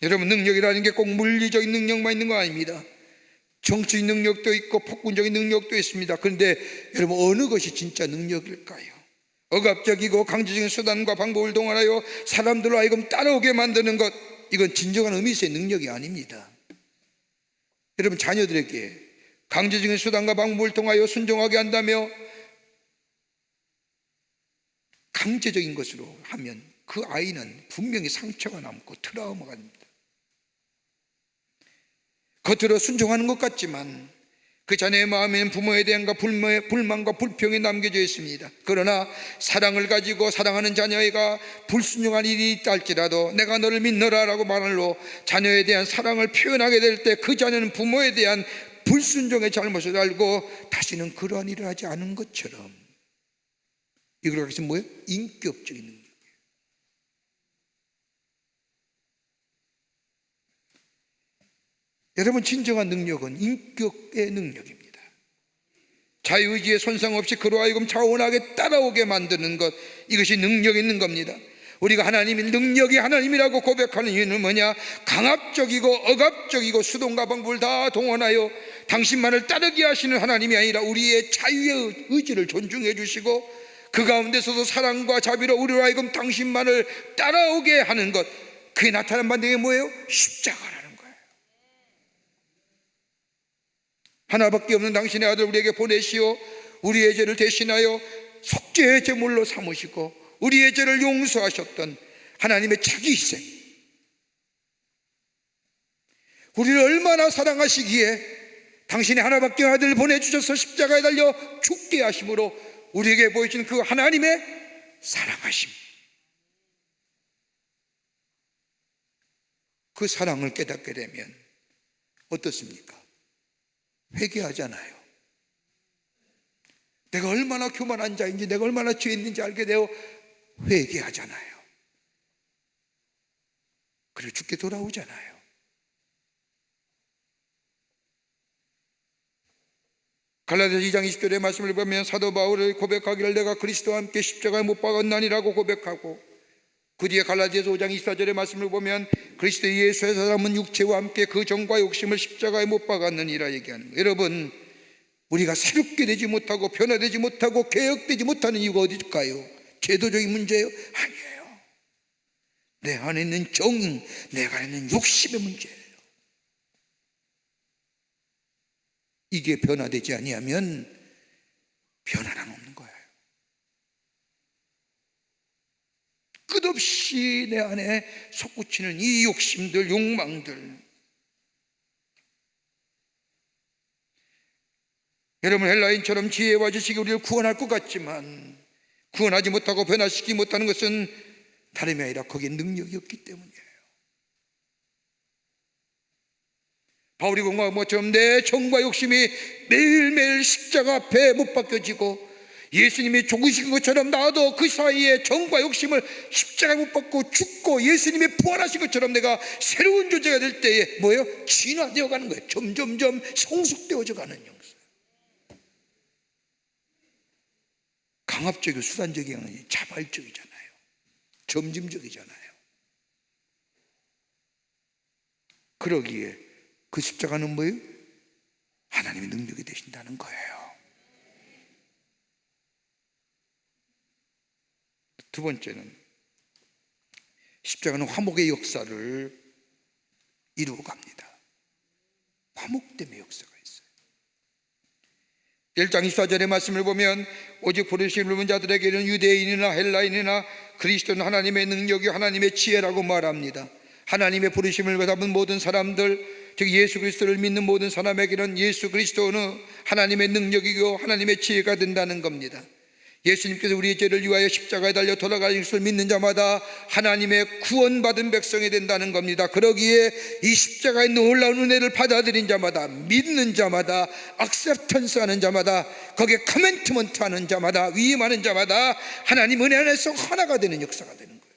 여러분 능력이라는 게 꼭 물리적인 능력만 있는 거 아닙니다. 정치적 능력도 있고 폭군적인 능력도 있습니다. 그런데 여러분 어느 것이 진짜 능력일까요? 억압적이고 강제적인 수단과 방법을 동원하여 사람들로 하여금 따라오게 만드는 것, 이건 진정한 의미에서의 능력이 아닙니다. 여러분 자녀들에게 강제적인 수단과 방법을 통하여 순종하게 한다며 강제적인 것으로 하면 그 아이는 분명히 상처가 남고 트라우마가 됩니다. 겉으로 순종하는 것 같지만 그 자녀의 마음에는 부모에 대한 불만과 불평이 남겨져 있습니다. 그러나 사랑을 가지고 사랑하는 자녀가 불순종한 일이 있다 할지라도 내가 너를 믿노라 라고 말로 자녀에 대한 사랑을 표현하게 될 때 그 자녀는 부모에 대한 불순종의 잘못을 알고 다시는 그러한 일을 하지 않은 것처럼, 이걸 가르치면 뭐예요? 인격적인 능력이에요. 여러분 진정한 능력은 인격의 능력입니다. 자유의지에 손상 없이 그로 하여금 자원하게 따라오게 만드는 것, 이것이 능력 있는 겁니다. 우리가 하나님이 능력이 하나님이라고 고백하는 이유는 뭐냐? 강압적이고 억압적이고 수동과 방법을 다 동원하여 당신만을 따르게 하시는 하나님이 아니라 우리의 자유의 의지를 존중해 주시고 그 가운데서도 사랑과 자비로 우리로 하여금 당신만을 따라오게 하는 것, 그게 나타난 반대가 뭐예요? 십자가라는 거예요. 하나밖에 없는 당신의 아들 우리에게 보내시오 우리의 죄를 대신하여 속죄의 제물로 삼으시고 우리의 죄를 용서하셨던 하나님의 자기 희생, 우리를 얼마나 사랑하시기에 당신의 하나밖에 아들을 보내주셔서 십자가에 달려 죽게 하심으로 우리에게 보여주는 그 하나님의 사랑하심, 그 사랑을 깨닫게 되면 어떻습니까? 회개하잖아요. 내가 얼마나 교만한 자인지, 내가 얼마나 죄 있는지 알게 되어 회개하잖아요. 그리고 죽게 돌아오잖아요. 갈라디아서 2장 20절의 말씀을 보면 사도 바울을 고백하기를 내가 그리스도와 함께 십자가에 못 박았나니라고 고백하고, 그 뒤에 갈라디아서 5장 24절의 말씀을 보면 그리스도 예수의 사람은 육체와 함께 그 정과 욕심을 십자가에 못 박았느니라 얘기하는 거예요. 여러분 우리가 새롭게 되지 못하고 변화되지 못하고 개혁되지 못하는 이유가 어디일까요? 제도적인 문제예요? 아니에요. 내 안에 있는 정, 내 안에 있는 욕심의 문제예요. 이게 변화되지 아니하면 변화는 없는 거예요. 끝없이 내 안에 솟구치는 이 욕심들, 욕망들. 여러분, 헬라인처럼 지혜와 지식이 우리를 구원할 것 같지만 구원하지 못하고 변화시키지 못하는 것은 다름이 아니라 거기에 능력이 없기 때문이에요. 바울이 공부한 것처럼 내 정과 욕심이 매일매일 십자가 앞에 못 박혀지고 예수님이 죽으신 것처럼 나도 그 사이에 정과 욕심을 십자가 못 박고 죽고 예수님이 부활하신 것처럼 내가 새로운 존재가 될 때에 뭐예요? 진화되어 가는 거예요. 점점점 성숙되어져 가는 형상. 강압적이고 수단적이 아니라 자발적이잖아요. 점진적이잖아요. 그러기에 그 십자가는 뭐예요? 하나님의 능력이 되신다는 거예요. 두 번째는 십자가는 화목의 역사를 이루어 갑니다. 화목됨의 역사가 있어요. 1장 24절의 말씀을 보면 오직 부르심을 입은 자들에게는 유대인이나 헬라인이나 그리스도는 하나님의 능력이 하나님의 지혜라고 말합니다. 하나님의 부르심을 받은 모든 사람들, 즉 예수 그리스도를 믿는 모든 사람에게는 예수 그리스도는 하나님의 능력이고 하나님의 지혜가 된다는 겁니다. 예수님께서 우리의 죄를 위하여 십자가에 달려 돌아가신 것을 믿는 자마다 하나님의 구원받은 백성이 된다는 겁니다. 그러기에 이 십자가의 놀라운 은혜를 받아들인 자마다, 믿는 자마다, 액셉턴스하는 자마다, 거기에 커멘트먼트하는 자마다, 위임하는 자마다 하나님 은혜 안에서 하나가 되는 역사가 되는 거예요.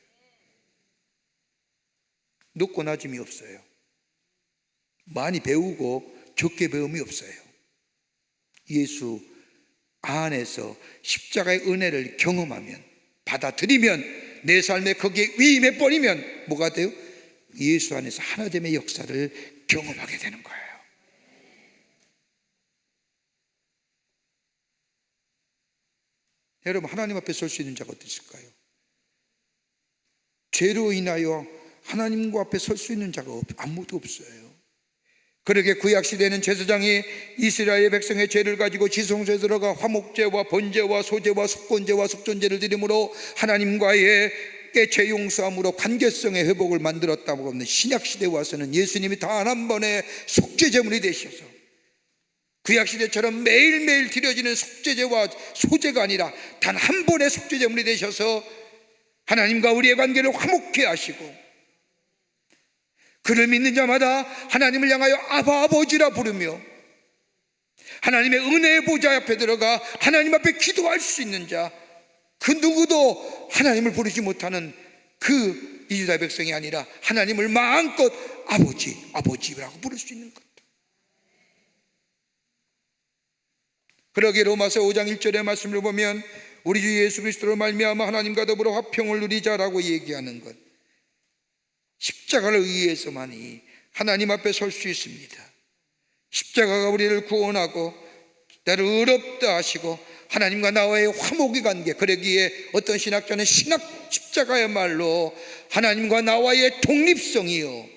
높고 낮음이 없어요. 많이 배우고 적게 배움이 없어요. 예수 안에서 십자가의 은혜를 경험하면, 받아들이면, 내 삶에 거기에 위임해 버리면 뭐가 돼요? 예수 안에서 하나됨의 역사를 경험하게 되는 거예요. 여러분, 하나님 앞에 설 수 있는 자가 어디 있을까요? 죄로 인하여 하나님 앞에 설 수 있는 자가 아무도 없어요. 그러게 구약시대에는 제사장이 이스라엘 백성의 죄를 가지고 지성소에 들어가 화목제와 번제와 소제와 속건제와 속전제를 드림으로 하나님과의 죄 용서함으로 관계성의 회복을 만들었다고 하는 신약시대에 와서는 예수님이 단 한 번의 속죄제물이 되셔서 구약시대처럼 매일매일 드려지는 속죄제와 소제가 아니라 단 한 번의 속죄제물이 되셔서 하나님과 우리의 관계를 화목케 하시고 그를 믿는 자마다 하나님을 향하여 아바 아버지라 부르며 하나님의 은혜의 보좌 앞에 들어가 하나님 앞에 기도할 수 있는 자, 그 누구도 하나님을 부르지 못하는 그 이스라엘 백성이 아니라 하나님을 마음껏 아버지, 아버지라고 부를 수 있는 것. 그러기에 로마서 5장 1절의 말씀을 보면 우리 주 예수 그리스도로 말미암아 하나님과 더불어 화평을 누리자라고 얘기하는 것, 십자가를 의해서만이 하나님 앞에 설 수 있습니다. 십자가가 우리를 구원하고 나를 의롭다 하시고 하나님과 나와의 화목의 관계, 그러기에 어떤 신학자는 십자가야말로 하나님과 나와의 독립성이요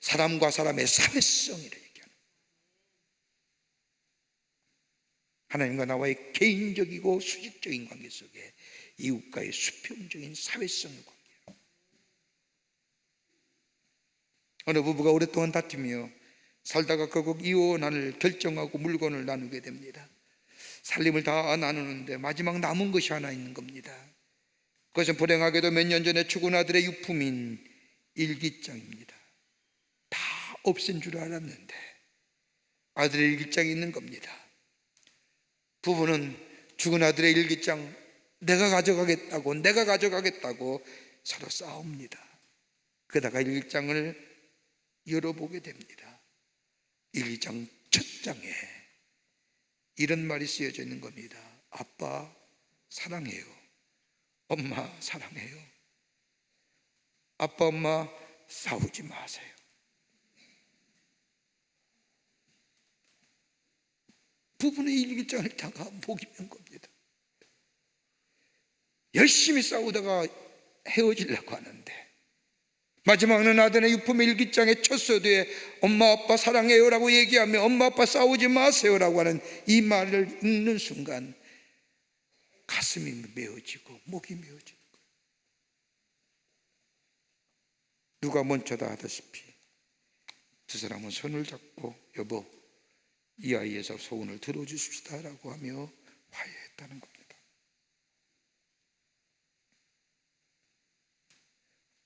사람과 사람의 사회성이라 얘기합니다. 하나님과 나와의 개인적이고 수직적인 관계 속에 이웃과의 수평적인 사회성의 관계. 어느 부부가 오랫동안 다투며 살다가 결국 이혼을 결정하고 물건을 나누게 됩니다. 살림을 다 나누는데 마지막 남은 것이 하나 있는 겁니다. 그것은 불행하게도 몇 년 전에 죽은 아들의 유품인 일기장입니다. 다 없앤 줄 알았는데 아들의 일기장이 있는 겁니다. 부부는 죽은 아들의 일기장 내가 가져가겠다고 서로 싸웁니다. 그러다가 일기장을 열어보게 됩니다. 1장 첫 장에 이런 말이 쓰여져 있는 겁니다. 아빠 사랑해요. 엄마 사랑해요. 아빠 엄마 싸우지 마세요. 부부의 일기장을 다가 목이면 겁니다. 열심히 싸우다가 헤어지려고 하는데 마지막은 아들의 유품의 일기장의 첫 서두에 엄마 아빠 사랑해요라고 얘기하며 엄마 아빠 싸우지 마세요라고 하는 이 말을 읽는 순간 가슴이 메어지고 목이 메어지는 거예요. 누가 먼저다 하다시피 두 사람은 손을 잡고 여보 이 아이에서 소원을 들어주십시다 라고 하며 화해했다는 겁니다.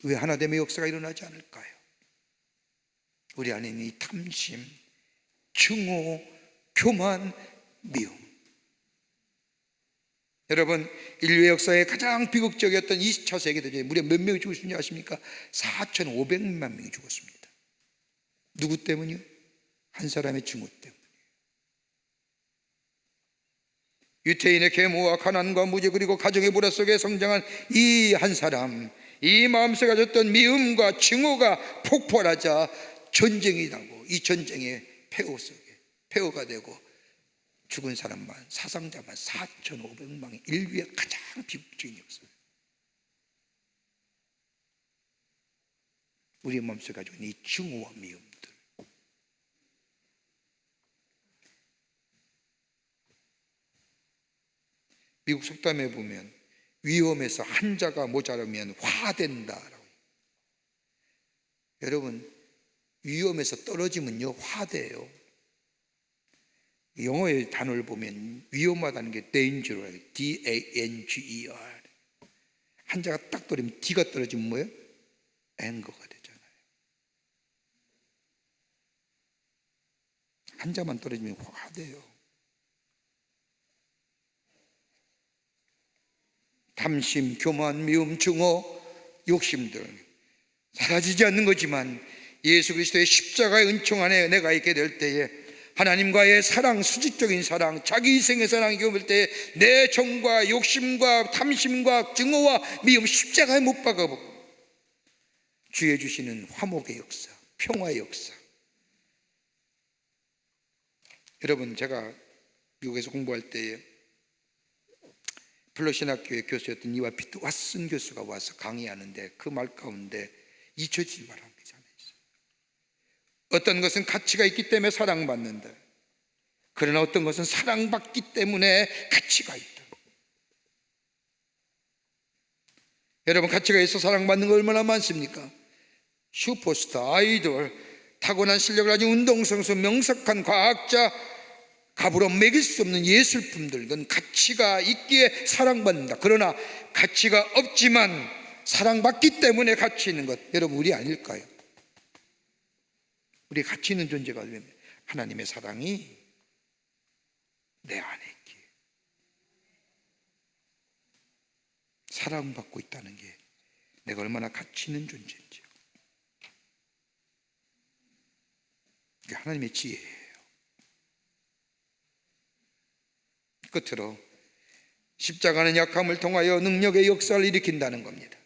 왜 하나됨의 역사가 일어나지 않을까요? 우리 안에 있는 이 탐심, 증오, 교만, 미움. 여러분, 인류의 역사에 가장 비극적이었던 2차 세계대전에 무려 몇 명이 죽었는지 아십니까? 4,500만 명이 죽었습니다. 누구 때문이요? 한 사람의 증오 때문에. 유태인의 계모와 가난과 무지 그리고 가정의 불화 속에 성장한 이 한 사람, 이 마음속에 가졌던 미움과 증오가 폭발하자 전쟁이 나고 이 전쟁의 폐허 속에 폐허가 되고 죽은 사람만 사상자만 4,500만이 인류의 가장 비극적인 역사. 우리 마음속에 가지고 있는 이 증오와 미움들. 미국 속담에 보면 위험에서 한 자가 모자라면 화된다라고. 여러분, 위험에서 떨어지면요 화돼요. 영어의 단어를 보면 위험하다는 게 dangerous, D-A-N-G-E-R. 한 자가 딱 떨어지면 D가 떨어지면 뭐예요? anger가 되잖아요. 한 자만 떨어지면 화돼요. 탐심, 교만, 미움, 증오, 욕심들 사라지지 않는 거지만 예수 그리스도의 십자가의 은총 안에 내가 있게 될 때에 하나님과의 사랑, 수직적인 사랑, 자기 희생의 사랑이 올 때에 내 정과 욕심과 탐심과 증오와 미움 십자가에 못 박아보고 주의 주시는 화목의 역사, 평화의 역사. 여러분, 제가 미국에서 공부할 때에 플러신학교의 교수였던 이와 피트 왓슨 교수가 와서 강의하는데 그 말 가운데 잊혀지지 말라는 게 하나 있어요. 어떤 것은 가치가 있기 때문에 사랑받는다. 그러나 어떤 것은 사랑받기 때문에 가치가 있다. 여러분, 가치가 있어 사랑받는 거 얼마나 많습니까? 슈퍼스타, 아이돌, 타고난 실력을 가진 운동선수, 명석한 과학자, 값으로 매길 수 없는 예술품들, 그건 가치가 있기에 사랑받는다. 그러나 가치가 없지만 사랑받기 때문에 가치 있는 것, 여러분 우리 아닐까요? 우리 가치 있는 존재가 되면 하나님의 사랑이 내 안에 있기에 사랑받고 있다는 게 내가 얼마나 가치 있는 존재인지. 이게 하나님의 지혜예요. 끝으로 십자가는 약함을 통하여 능력의 역사를 일으킨다는 겁니다.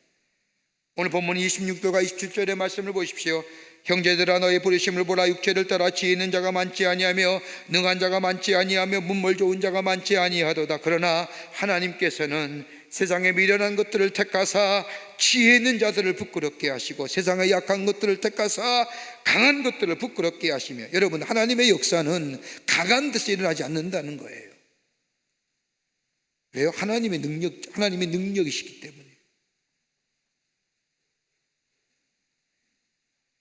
오늘 본문 26절과 27절의 말씀을 보십시오. 형제들아, 너의 부르심을 보라. 육체를 따라 지혜 있는 자가 많지 아니하며 능한 자가 많지 아니하며 문물 좋은 자가 많지 아니하도다. 그러나 하나님께서는 세상에 미련한 것들을 택하사 지혜 있는 자들을 부끄럽게 하시고 세상의 약한 것들을 택하사 강한 것들을 부끄럽게 하시며, 여러분, 하나님의 역사는 강한 데서 일어나지 않는다는 거예요. 왜요? 하나님의 능력이시기 때문에.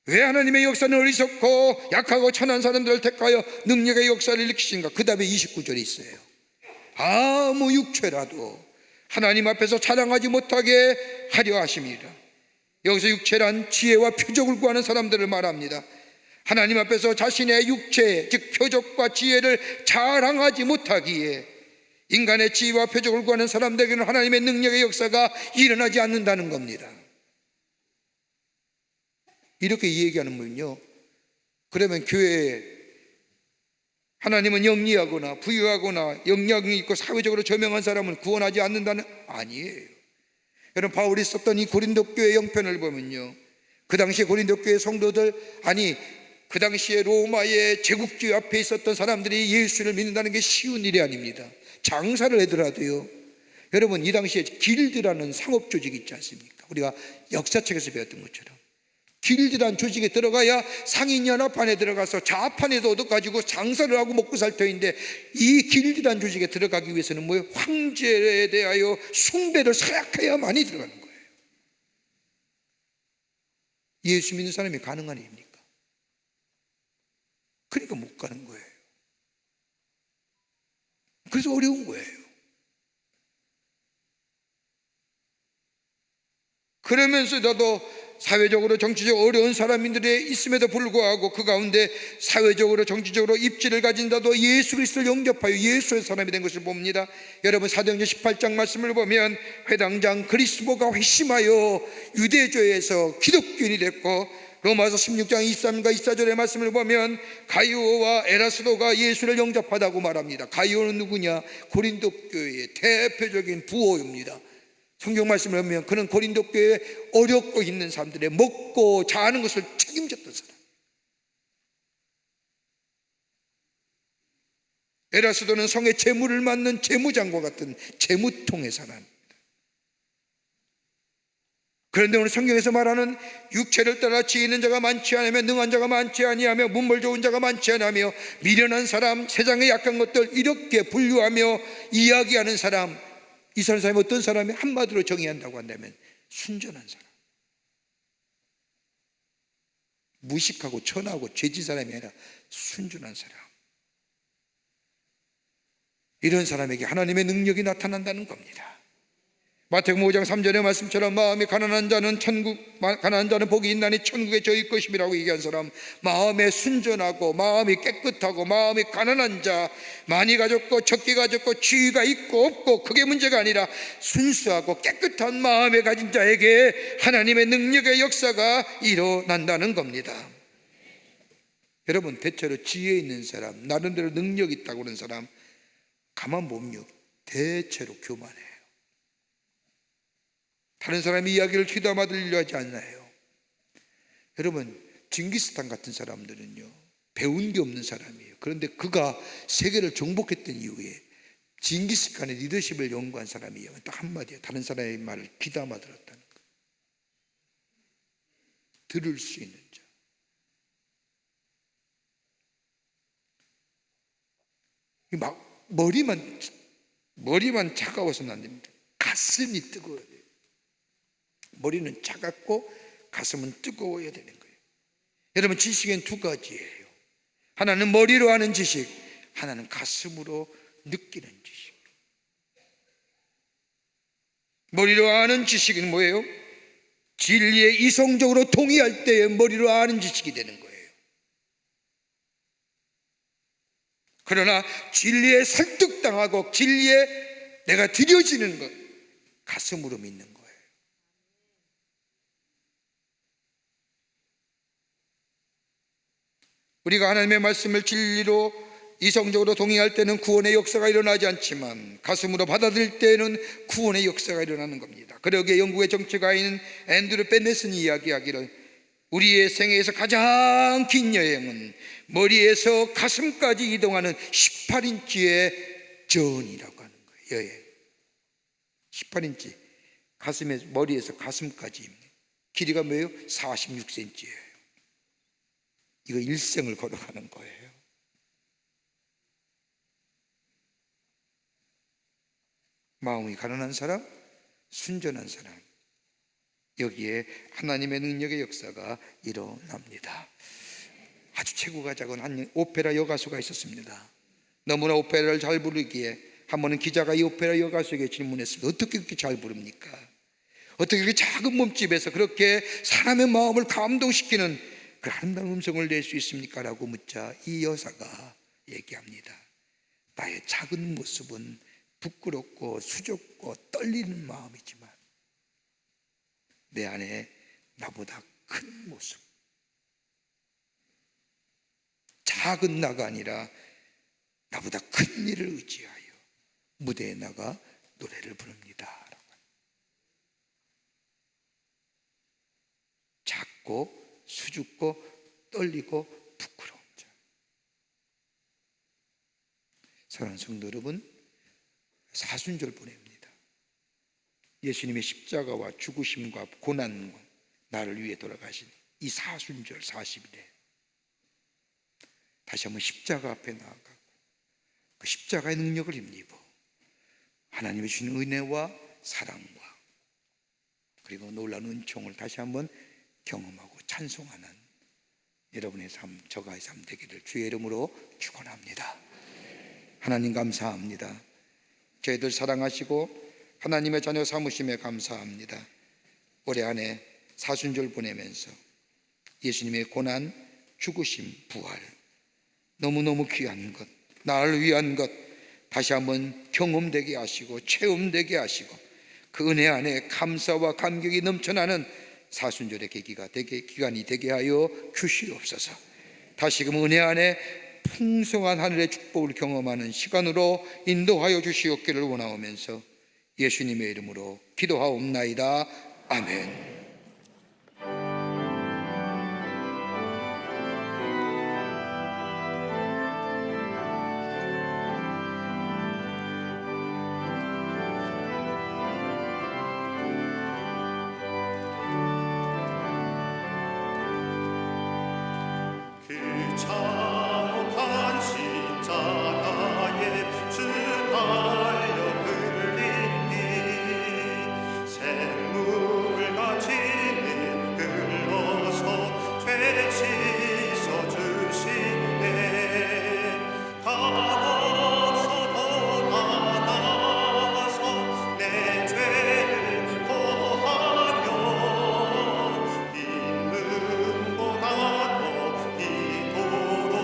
왜 하나님의 역사는 어리석고 약하고 천한 사람들을 택하여 능력의 역사를 일으키신가? 그 다음에 29절에 있어요. 아무 육체라도 하나님 앞에서 자랑하지 못하게 하려 하심이라. 여기서 육체란 지혜와 표적을 구하는 사람들을 말합니다. 하나님 앞에서 자신의 육체, 즉 표적과 지혜를 자랑하지 못하기에 인간의 지혜와 표적을 구하는 사람들에게는 하나님의 능력의 역사가 일어나지 않는다는 겁니다. 이렇게 얘기하는 분요, 그러면 교회에 하나님은 영리하거나 부유하거나 영향이 있고 사회적으로 저명한 사람을 구원하지 않는다는? 아니에요. 여러분, 바울이 썼던 이 고린도 교회 영편을 보면요, 그 당시에 고린도 교회 성도들, 아니 그 당시에 로마의 제국주의 앞에 있었던 사람들이 예수를 믿는다는 게 쉬운 일이 아닙니다. 장사를 하더라도요, 여러분, 이 당시에 길드라는 상업 조직이 있지 않습니까? 우리가 역사책에서 배웠던 것처럼 길드란 조직에 들어가야 상인연합판에 들어가서 좌판에도 얻어가지고 장사를 하고 먹고 살 터인데, 이 길드란 조직에 들어가기 위해서는 뭐예요? 황제에 대하여 숭배를 사약해야만이 들어가는 거예요. 예수 믿는 사람이 가능한 일입니까? 그러니까 못 가는 거예요. 그래서 어려운 거예요. 그러면서 나도 사회적으로 정치적으로 어려운 사람들이 있음에도 불구하고 그 가운데 사회적으로 정치적으로 입지를 가진다도 예수 그리스도를 영접하여 예수의 사람이 된 것을 봅니다. 여러분 사도행전 18장 말씀을 보면 회당장 그리스도가 회심하여 유대교에서 기독교인이 됐고, 로마서 16장 23과 24절의 말씀을 보면 가이오와 에라스도가 예수를 영접하다고 말합니다. 가이오는 누구냐? 고린도 교회의 대표적인 부호입니다. 성경 말씀을 보면 그는 고린도 교회에 어렵고 있는 사람들의 먹고 자는 것을 책임졌던 사람. 에라스도는 성의 재물을 맡는 재무장과 같은 재무통의 사람. 그런데 오늘 성경에서 말하는 육체를 따라 지혜있는 자가 많지 않으며 능한 자가 많지 아니하며 문벌 좋은 자가 많지 않으며 미련한 사람, 세상의 약한 것들 이렇게 분류하며 이야기하는 사람, 이 사람이 어떤 사람이 한마디로 정의한다고 한다면 순전한 사람, 무식하고 천하고 죄진 사람이 아니라 순전한 사람. 이런 사람에게 하나님의 능력이 나타난다는 겁니다. 마태복음 5장 3절의 말씀처럼 마음이 가난한 자는 복이 있나니 천국에 저희 것임이라고 얘기한 사람, 마음에 순전하고 마음이 깨끗하고 마음이 가난한 자, 많이 가졌고 적게 가졌고 지위가 있고 없고 그게 문제가 아니라 순수하고 깨끗한 마음에 가진 자에게 하나님의 능력의 역사가 일어난다는 겁니다. 여러분, 대체로 지혜 있는 사람, 나름대로 능력 있다고 그러는 사람 가만 보면 대체로 교만해요. 다른 사람의 이야기를 귀담아 들으려 하지 않나요? 여러분, 징기스칸 같은 사람들은요 배운 게 없는 사람이에요. 그런데 그가 세계를 정복했던 이후에 징기스칸의 리더십을 연구한 사람이에요. 딱 한마디예요. 다른 사람의 말을 귀담아 들었다는 거. 들을 수 있는 자. 막 머리만 차가워서는 안 됩니다. 가슴이 뜨거워야 돼요. 머리는 차갑고 가슴은 뜨거워야 되는 거예요. 여러분, 지식엔 두 가지예요. 하나는 머리로 하는 지식, 하나는 가슴으로 느끼는 지식. 머리로 아는 지식은 뭐예요? 진리에 이성적으로 동의할 때에 머리로 아는 지식이 되는 거예요. 그러나 진리에 설득당하고 진리에 내가 들여지는 것, 가슴으로 믿는 거예요. 우리가 하나님의 말씀을 진리로 이성적으로 동의할 때는 구원의 역사가 일어나지 않지만 가슴으로 받아들일 때는 구원의 역사가 일어나는 겁니다. 그러기에 영국의 정치가인 앤드류 베넷은 이야기하기를 우리의 생애에서 가장 긴 여행은 머리에서 가슴까지 이동하는 18인치의 전이라고 하는 거예요. 여행 18인치, 머리에서 가슴까지 길이가 뭐예요? 46cm예요. 이거 일생을 걸어가는 거예요. 마음이 가난한 사람, 순전한 사람, 여기에 하나님의 능력의 역사가 일어납니다. 아주 최고가 작은 한 오페라 여가수가 있었습니다. 너무나 오페라를 잘 부르기에 한 번은 기자가 이 오페라 여가수에게 질문했습니다. 어떻게 그렇게 잘 부릅니까? 어떻게 그렇게 작은 몸집에서 그렇게 사람의 마음을 감동시키는 그 아름다운 음성을 낼 수 있습니까? 라고 묻자 이 여사가 얘기합니다. 나의 작은 모습은 부끄럽고 수줍고 떨리는 마음이지만 내 안에 나보다 큰 모습, 작은 나가 아니라 나보다 큰 일을 의지하여 무대에 나가 노래를 부릅니다. 작고 수줍고 떨리고 부끄러운 자. 사랑하는 성도 여러분, 사순절 보냅니다. 예수님의 십자가와 죽으심과 고난과 나를 위해 돌아가신 이 사순절 40일에 다시 한번 십자가 앞에 나아가고 그 십자가의 능력을 힘입어 하나님의 주신 은혜와 사랑과 그리고 놀라운 은총을 다시 한번 경험하고 찬송하는 여러분의 삶, 저가의 삶 되기를 주의 이름으로 축원합니다. 하나님 감사합니다. 저희들 사랑하시고 하나님의 자녀 삼으심에 감사합니다. 올해 안에 사순절 보내면서 예수님의 고난, 죽으심, 부활 너무너무 귀한 것, 나를 위한 것 다시 한번 경험되게 하시고 체험되게 하시고 그 은혜 안에 감사와 감격이 넘쳐나는 사순절의 기간이 되게 하여 주시옵소서. 다시금 은혜 안에 풍성한 하늘의 축복을 경험하는 시간으로 인도하여 주시옵기를 원하오면서 예수님의 이름으로 기도하옵나이다. 아멘. 그 참혹한 십자가에 주 달려 흘리니 샘물같이 흘러서 죄 씻어주시네. 감없어도 나아가서 내 죄를 고하며 인문보다 더 이토록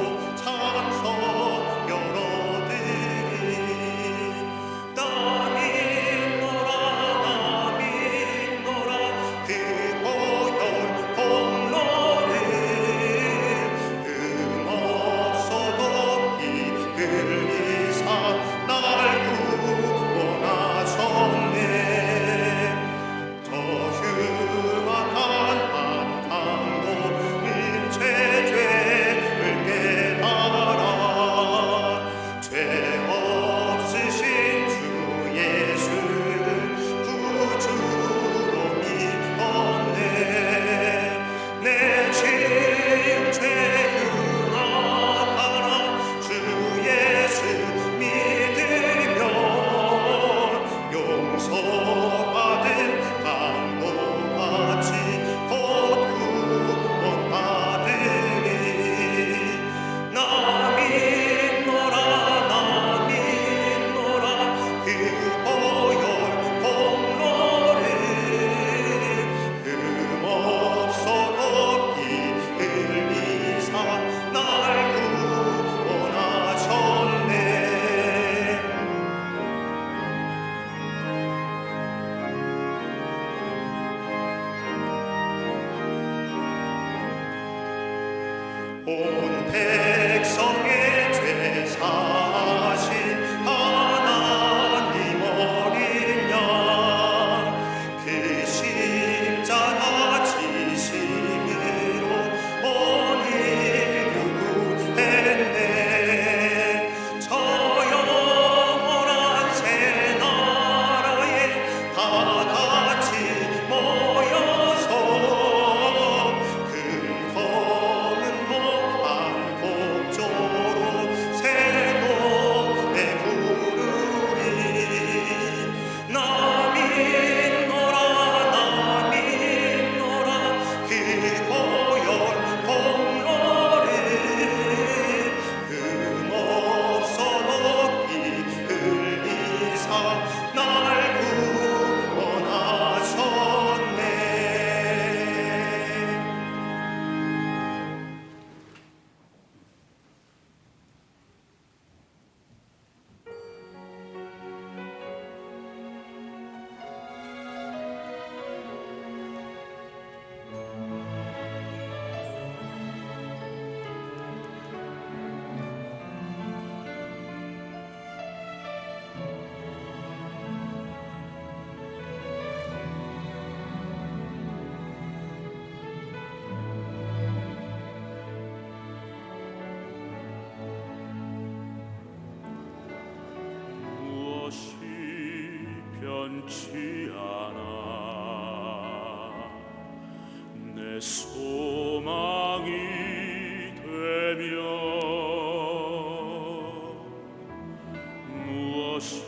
것이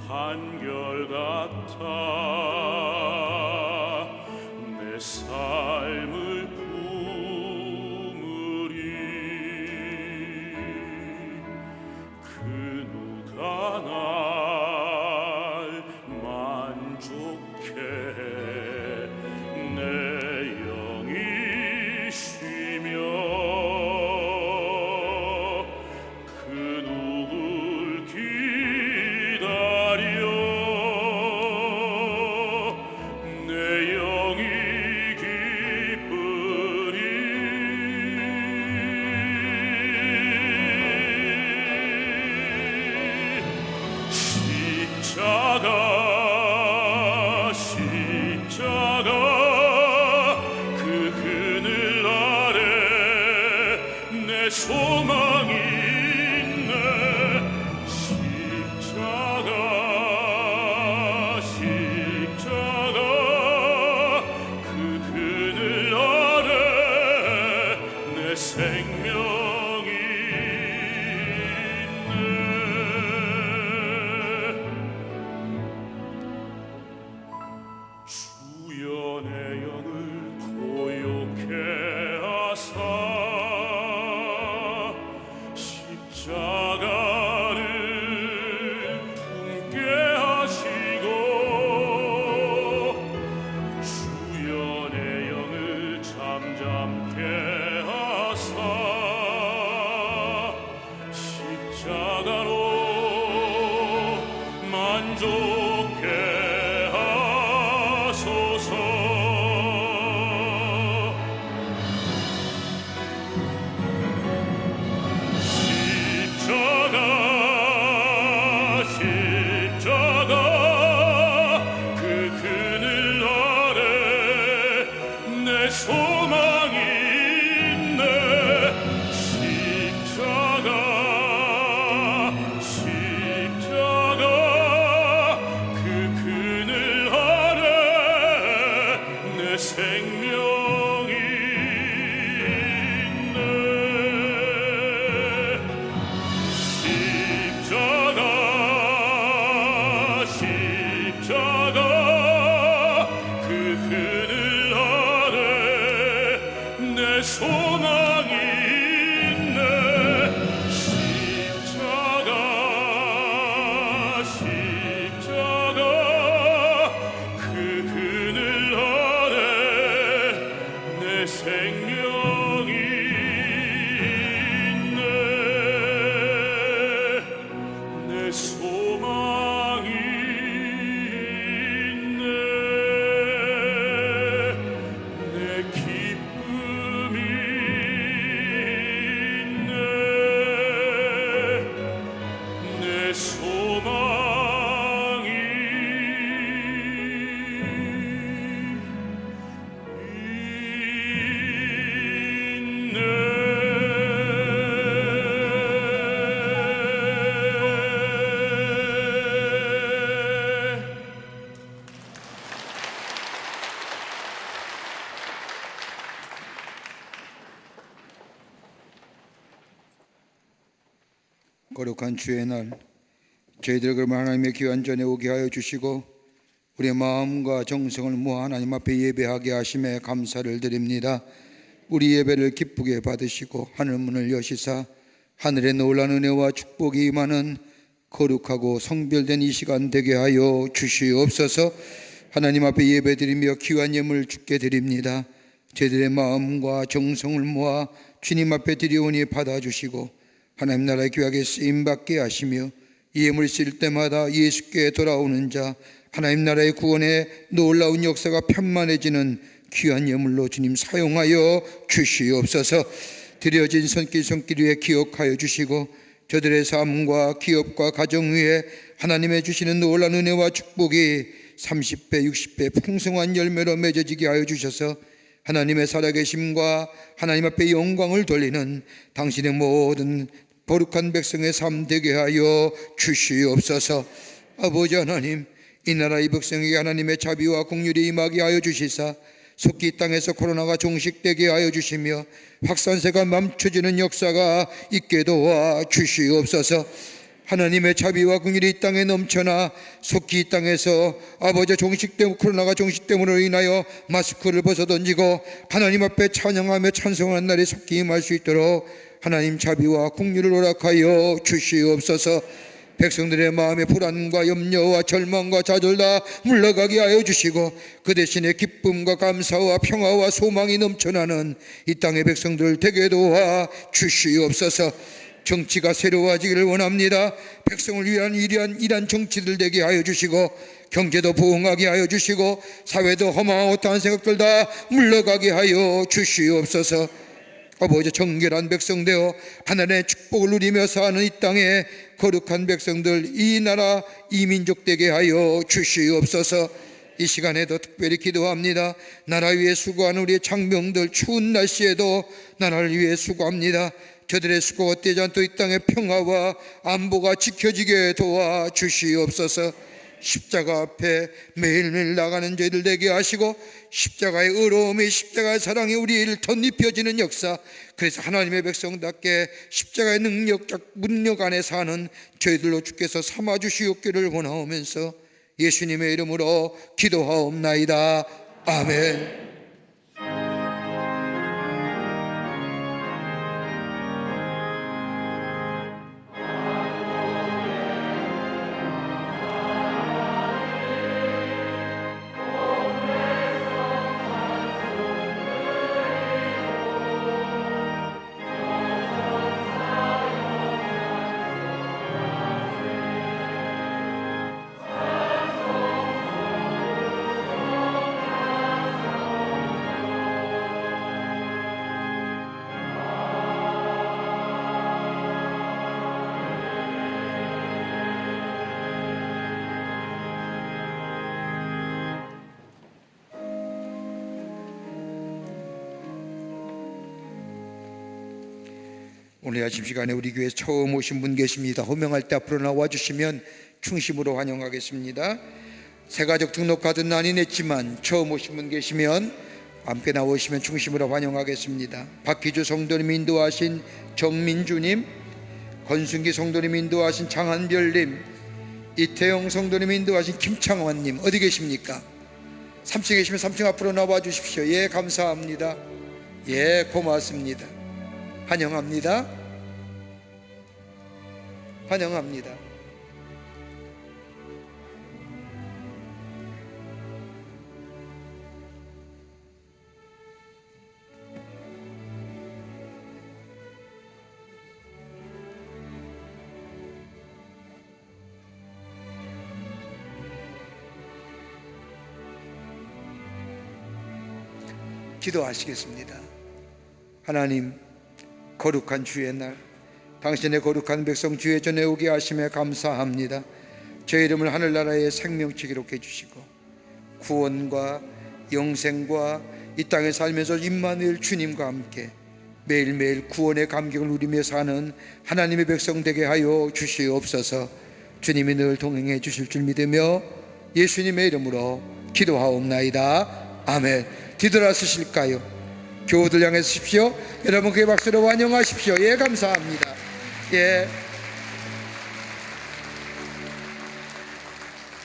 한결같아 내 삶을 품으리 그 누가 날 만족해 내 영이 쉬며 그 누굴 기다려 내 영이 기쁘리 십자가 그 그늘 아래 내 소망이 있네 십자가 그 그늘 아래 내 생명이 있네 주여 내 영을 고요케 하사 십자가를 품게 하시고 주여 내 영을 잠잠케 하사 십자가로 만족해 하소서 십자가 그 그늘 아래 내 소망이 있네 십자가 그 그늘 아래 내 생명이 있네 십자가 그 그늘 아래 내 소망이 있네 십자가 그 그늘 아래 내 생명이 있네 내 소망이 있네 내 기쁨이 있네 내 소망이 있네 거룩한 주의 날 저희들 그럼 하나님의 귀한 전에 오게 하여 주시고 우리의 마음과 정성을 모아 하나님 앞에 예배하게 하심에 감사를 드립니다. 우리 예배를 기쁘게 받으시고 하늘문을 여시사 하늘의 놀라운 은혜와 축복이 임하는 거룩하고 성별된 이 시간 되게 하여 주시옵소서. 하나님 앞에 예배드리며 귀한 예물 주께 드립니다. 저희들의 마음과 정성을 모아 주님 앞에 드리오니 받아주시고 하나님 나라의 귀하게 쓰임받게 하시며 이 예물 쓸 때마다 예수께 돌아오는 자 하나님 나라의 구원의 놀라운 역사가 편만해지는 귀한 예물로 주님 사용하여 주시옵소서. 드려진 손길 위에 기억하여 주시고 저들의 삶과 기업과 가정 위에 하나님의 주시는 놀라운 은혜와 축복이 30배 60배 풍성한 열매로 맺어지게 하여 주셔서 하나님의 살아계심과 하나님 앞에 영광을 돌리는 당신의 모든 거룩한 백성의 삶 되게 하여 주시옵소서. 아버지 하나님, 이 나라 이 백성에게 하나님의 자비와 긍휼이 임하게 하여 주시사 속히 이 땅에서 코로나가 종식되게 하여 주시며 확산세가 멈춰지는 역사가 있게 도와 주시옵소서. 하나님의 자비와 긍휼이 이 땅에 넘쳐나 속히 이 땅에서 아버지 코로나가 종식됨으로 인하여 마스크를 벗어던지고 하나님 앞에 찬양하며 찬송하는 날이 속히 임할 수 있도록 하나님 자비와 긍휼을 허락하여 주시옵소서. 백성들의 마음의 불안과 염려와 절망과 좌절 다 물러가게 하여 주시고 그 대신에 기쁨과 감사와 평화와 소망이 넘쳐나는 이 땅의 백성들 되게 도와 주시옵소서. 정치가 새로워지기를 원합니다. 백성을 위한 일한 정치들 되게 하여 주시고 경제도 부흥하게 하여 주시고 사회도 험하고 어떠한 생각들 다 물러가게 하여 주시옵소서. 아버지 정결한 백성 되어 하나님의 축복을 누리며 사는 이 땅의 거룩한 백성들, 이 나라 이 민족 되게 하여 주시옵소서. 이 시간에도 특별히 기도합니다. 나라 위에 수고하는 우리의 장병들, 추운 날씨에도 나라를 위해 수고합니다. 저들의 수고가 떼지 않도록 이 땅의 평화와 안보가 지켜지게 도와 주시옵소서. 십자가 앞에 매일매일 나가는 저희들 되게 하시고 십자가의 의로움이, 십자가의 사랑이 우리를 덧입혀지는 역사, 그래서 하나님의 백성답게 십자가의 능력 안에 사는 저희들로 주께서 삼아주시옵기를 원하오면서 예수님의 이름으로 기도하옵나이다. 아멘. 오늘 아침 시간에 우리 교회 처음 오신 분 계십니다. 호명할 때 앞으로 나와주시면 충심으로 환영하겠습니다. 새가족 등록카드 난이 냈지만 처음 오신 분 계시면 함께 나오시면 충심으로 환영하겠습니다. 박희주 성도님 인도하신 정민주님, 권순기 성도님 인도하신 장한별님, 이태영 성도님 인도하신 김창환님, 어디 계십니까? 3층에 계시면 3층 앞으로 나와 주십시오. 예, 감사합니다. 예, 고맙습니다. 환영합니다. 환영합니다. 기도하시겠습니다. 하나님, 거룩한 주의 날 당신의 거룩한 백성 주의 전에 오게 하심에 감사합니다. 제 이름을 하늘나라의 생명치 기록해 주시고 구원과 영생과 이 땅에 살면서 임마누엘 주님과 함께 매일매일 구원의 감격을 누리며 사는 하나님의 백성 되게 하여 주시옵소서. 주님이 늘 동행해 주실 줄 믿으며 예수님의 이름으로 기도하옵나이다. 아멘. 뒤돌아서실까요? 교우들 향해 서십시오. 여러분 그의 박수로 환영하십시오. 예, 감사합니다. 예.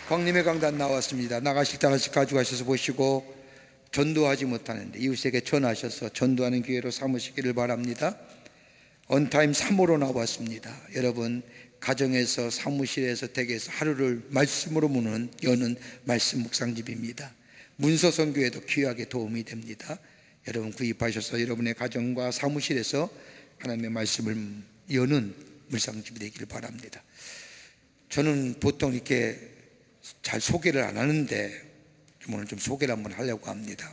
광림의 강단 나왔습니다. 나가실 때 하나씩 가져가셔서 보시고 전도하지 못하는데 이웃에게 전하셔서 전도하는 기회로 삼으시기를 바랍니다. 언타임 3호로 나왔습니다. 여러분 가정에서 사무실에서 댁에서 하루를 말씀으로 여는 말씀 묵상집입니다. 문서선교에도 귀하게 도움이 됩니다. 여러분 구입하셔서 여러분의 가정과 사무실에서 하나님의 말씀을 여는 묵상집이 되기를 바랍니다. 저는 보통 이렇게 잘 소개를 안 하는데 오늘 좀 소개를 한번 하려고 합니다.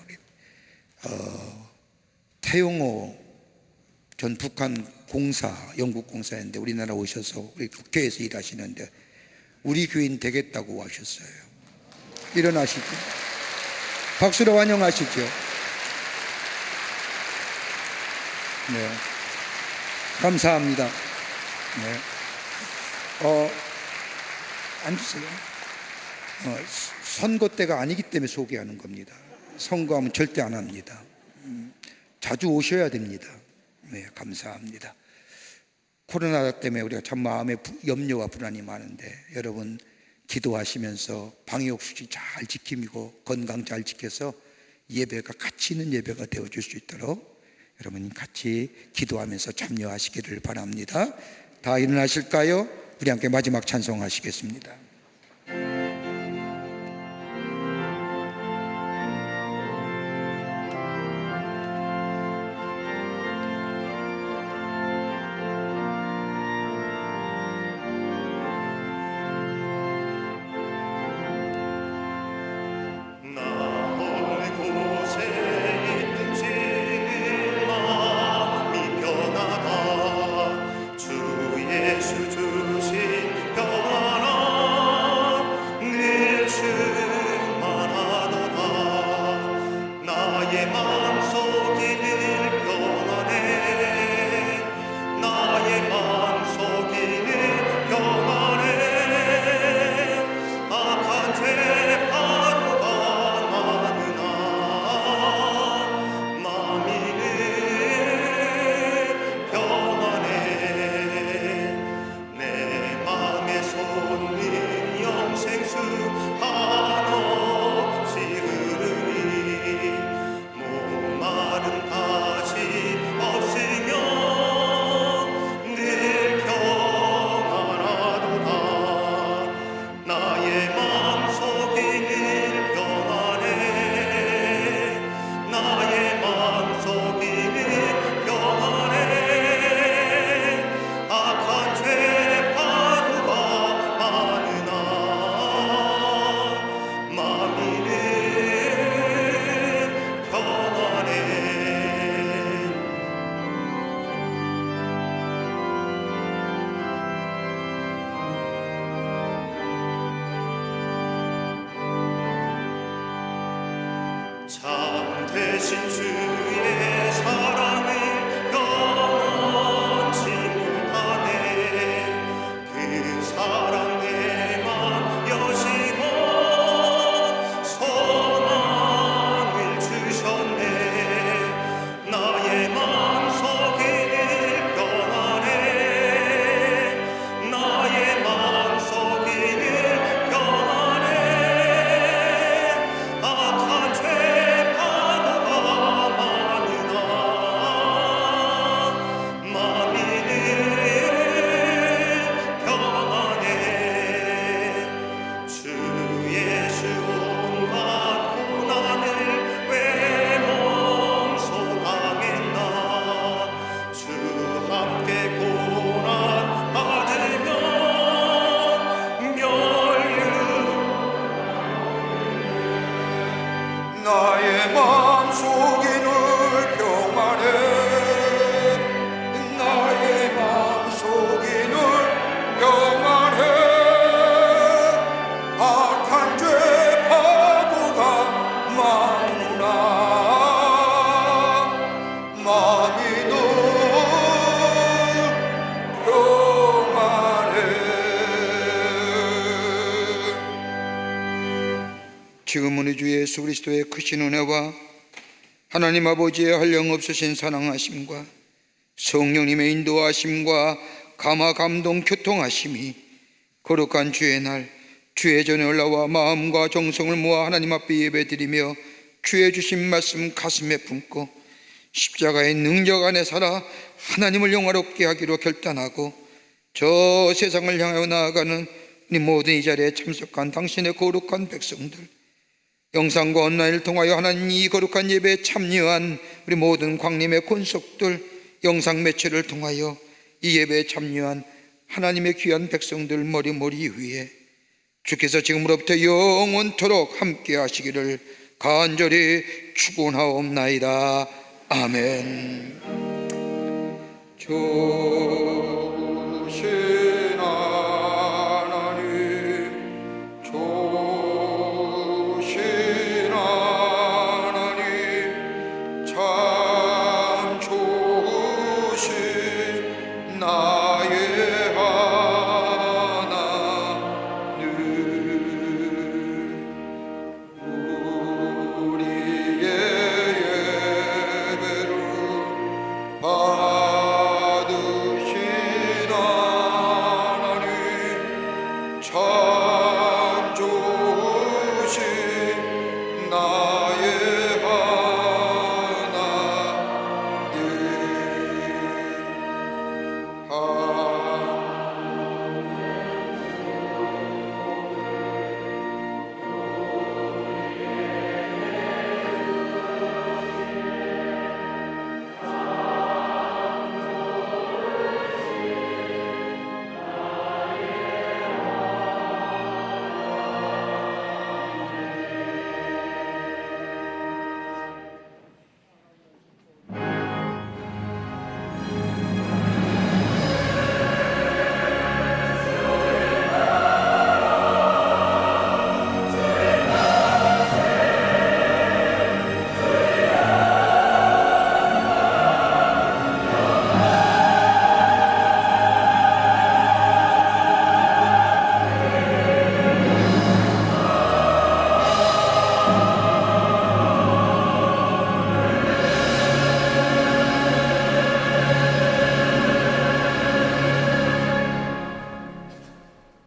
태용호 전 북한 공사, 영국 공사인데 우리나라 오셔서 우리 국회에서 일하시는데 우리 교인 되겠다고 하셨어요. 일어나시죠. 박수로 환영하시죠. 네, 감사합니다. 네, 앉으세요. 선거 때가 아니기 때문에 소개하는 겁니다. 선거하면 절대 안 합니다. 자주 오셔야 됩니다. 네, 감사합니다. 코로나 때문에 우리가 참 마음에 염려와 불안이 많은데, 여러분 기도하시면서 방역수칙 잘 지키고 건강 잘 지켜서 예배가 가치 있는 예배가 되어줄 수 있도록 여러분 같이 기도하면서 참여하시기를 바랍니다. 다 일어나실까요? 우리 함께 마지막 찬송하시겠습니다. 대신 주의 사랑을 영원치 못하네. 그 사랑 내만 여시고 소망을 주셨네. 나의 마음속에는 평안해. 나의 마음속에는 평안해. 악한 죄 나의 마음속에는 평안해. 나의 마음속에는 평안해. 악한 죄 파도가 많으나 마음이는 평안해. 지금은 우리 주 예수 그리스도의 크신 은혜와 하나님 아버지의 한량없으신 사랑하심과 성령님의 인도하심과 감화 감동 교통하심이 거룩한 주의 날 주의 전에 올라와 마음과 정성을 모아 하나님 앞에 예배드리며 주의 주신 말씀 가슴에 품고 십자가의 능력 안에 살아 하나님을 영화롭게 하기로 결단하고 저 세상을 향하여 나아가는 우리 모든 이 자리에 참석한 당신의 거룩한 백성들, 영상과 온라인을 통하여 하나님 이 거룩한 예배에 참여한 우리 모든 광림의 권속들, 영상 매체를 통하여 이 예배에 참여한 하나님의 귀한 백성들 머리 위에 주께서 지금으로부터 영원토록 함께 하시기를 간절히 축원하옵나이다. 아멘.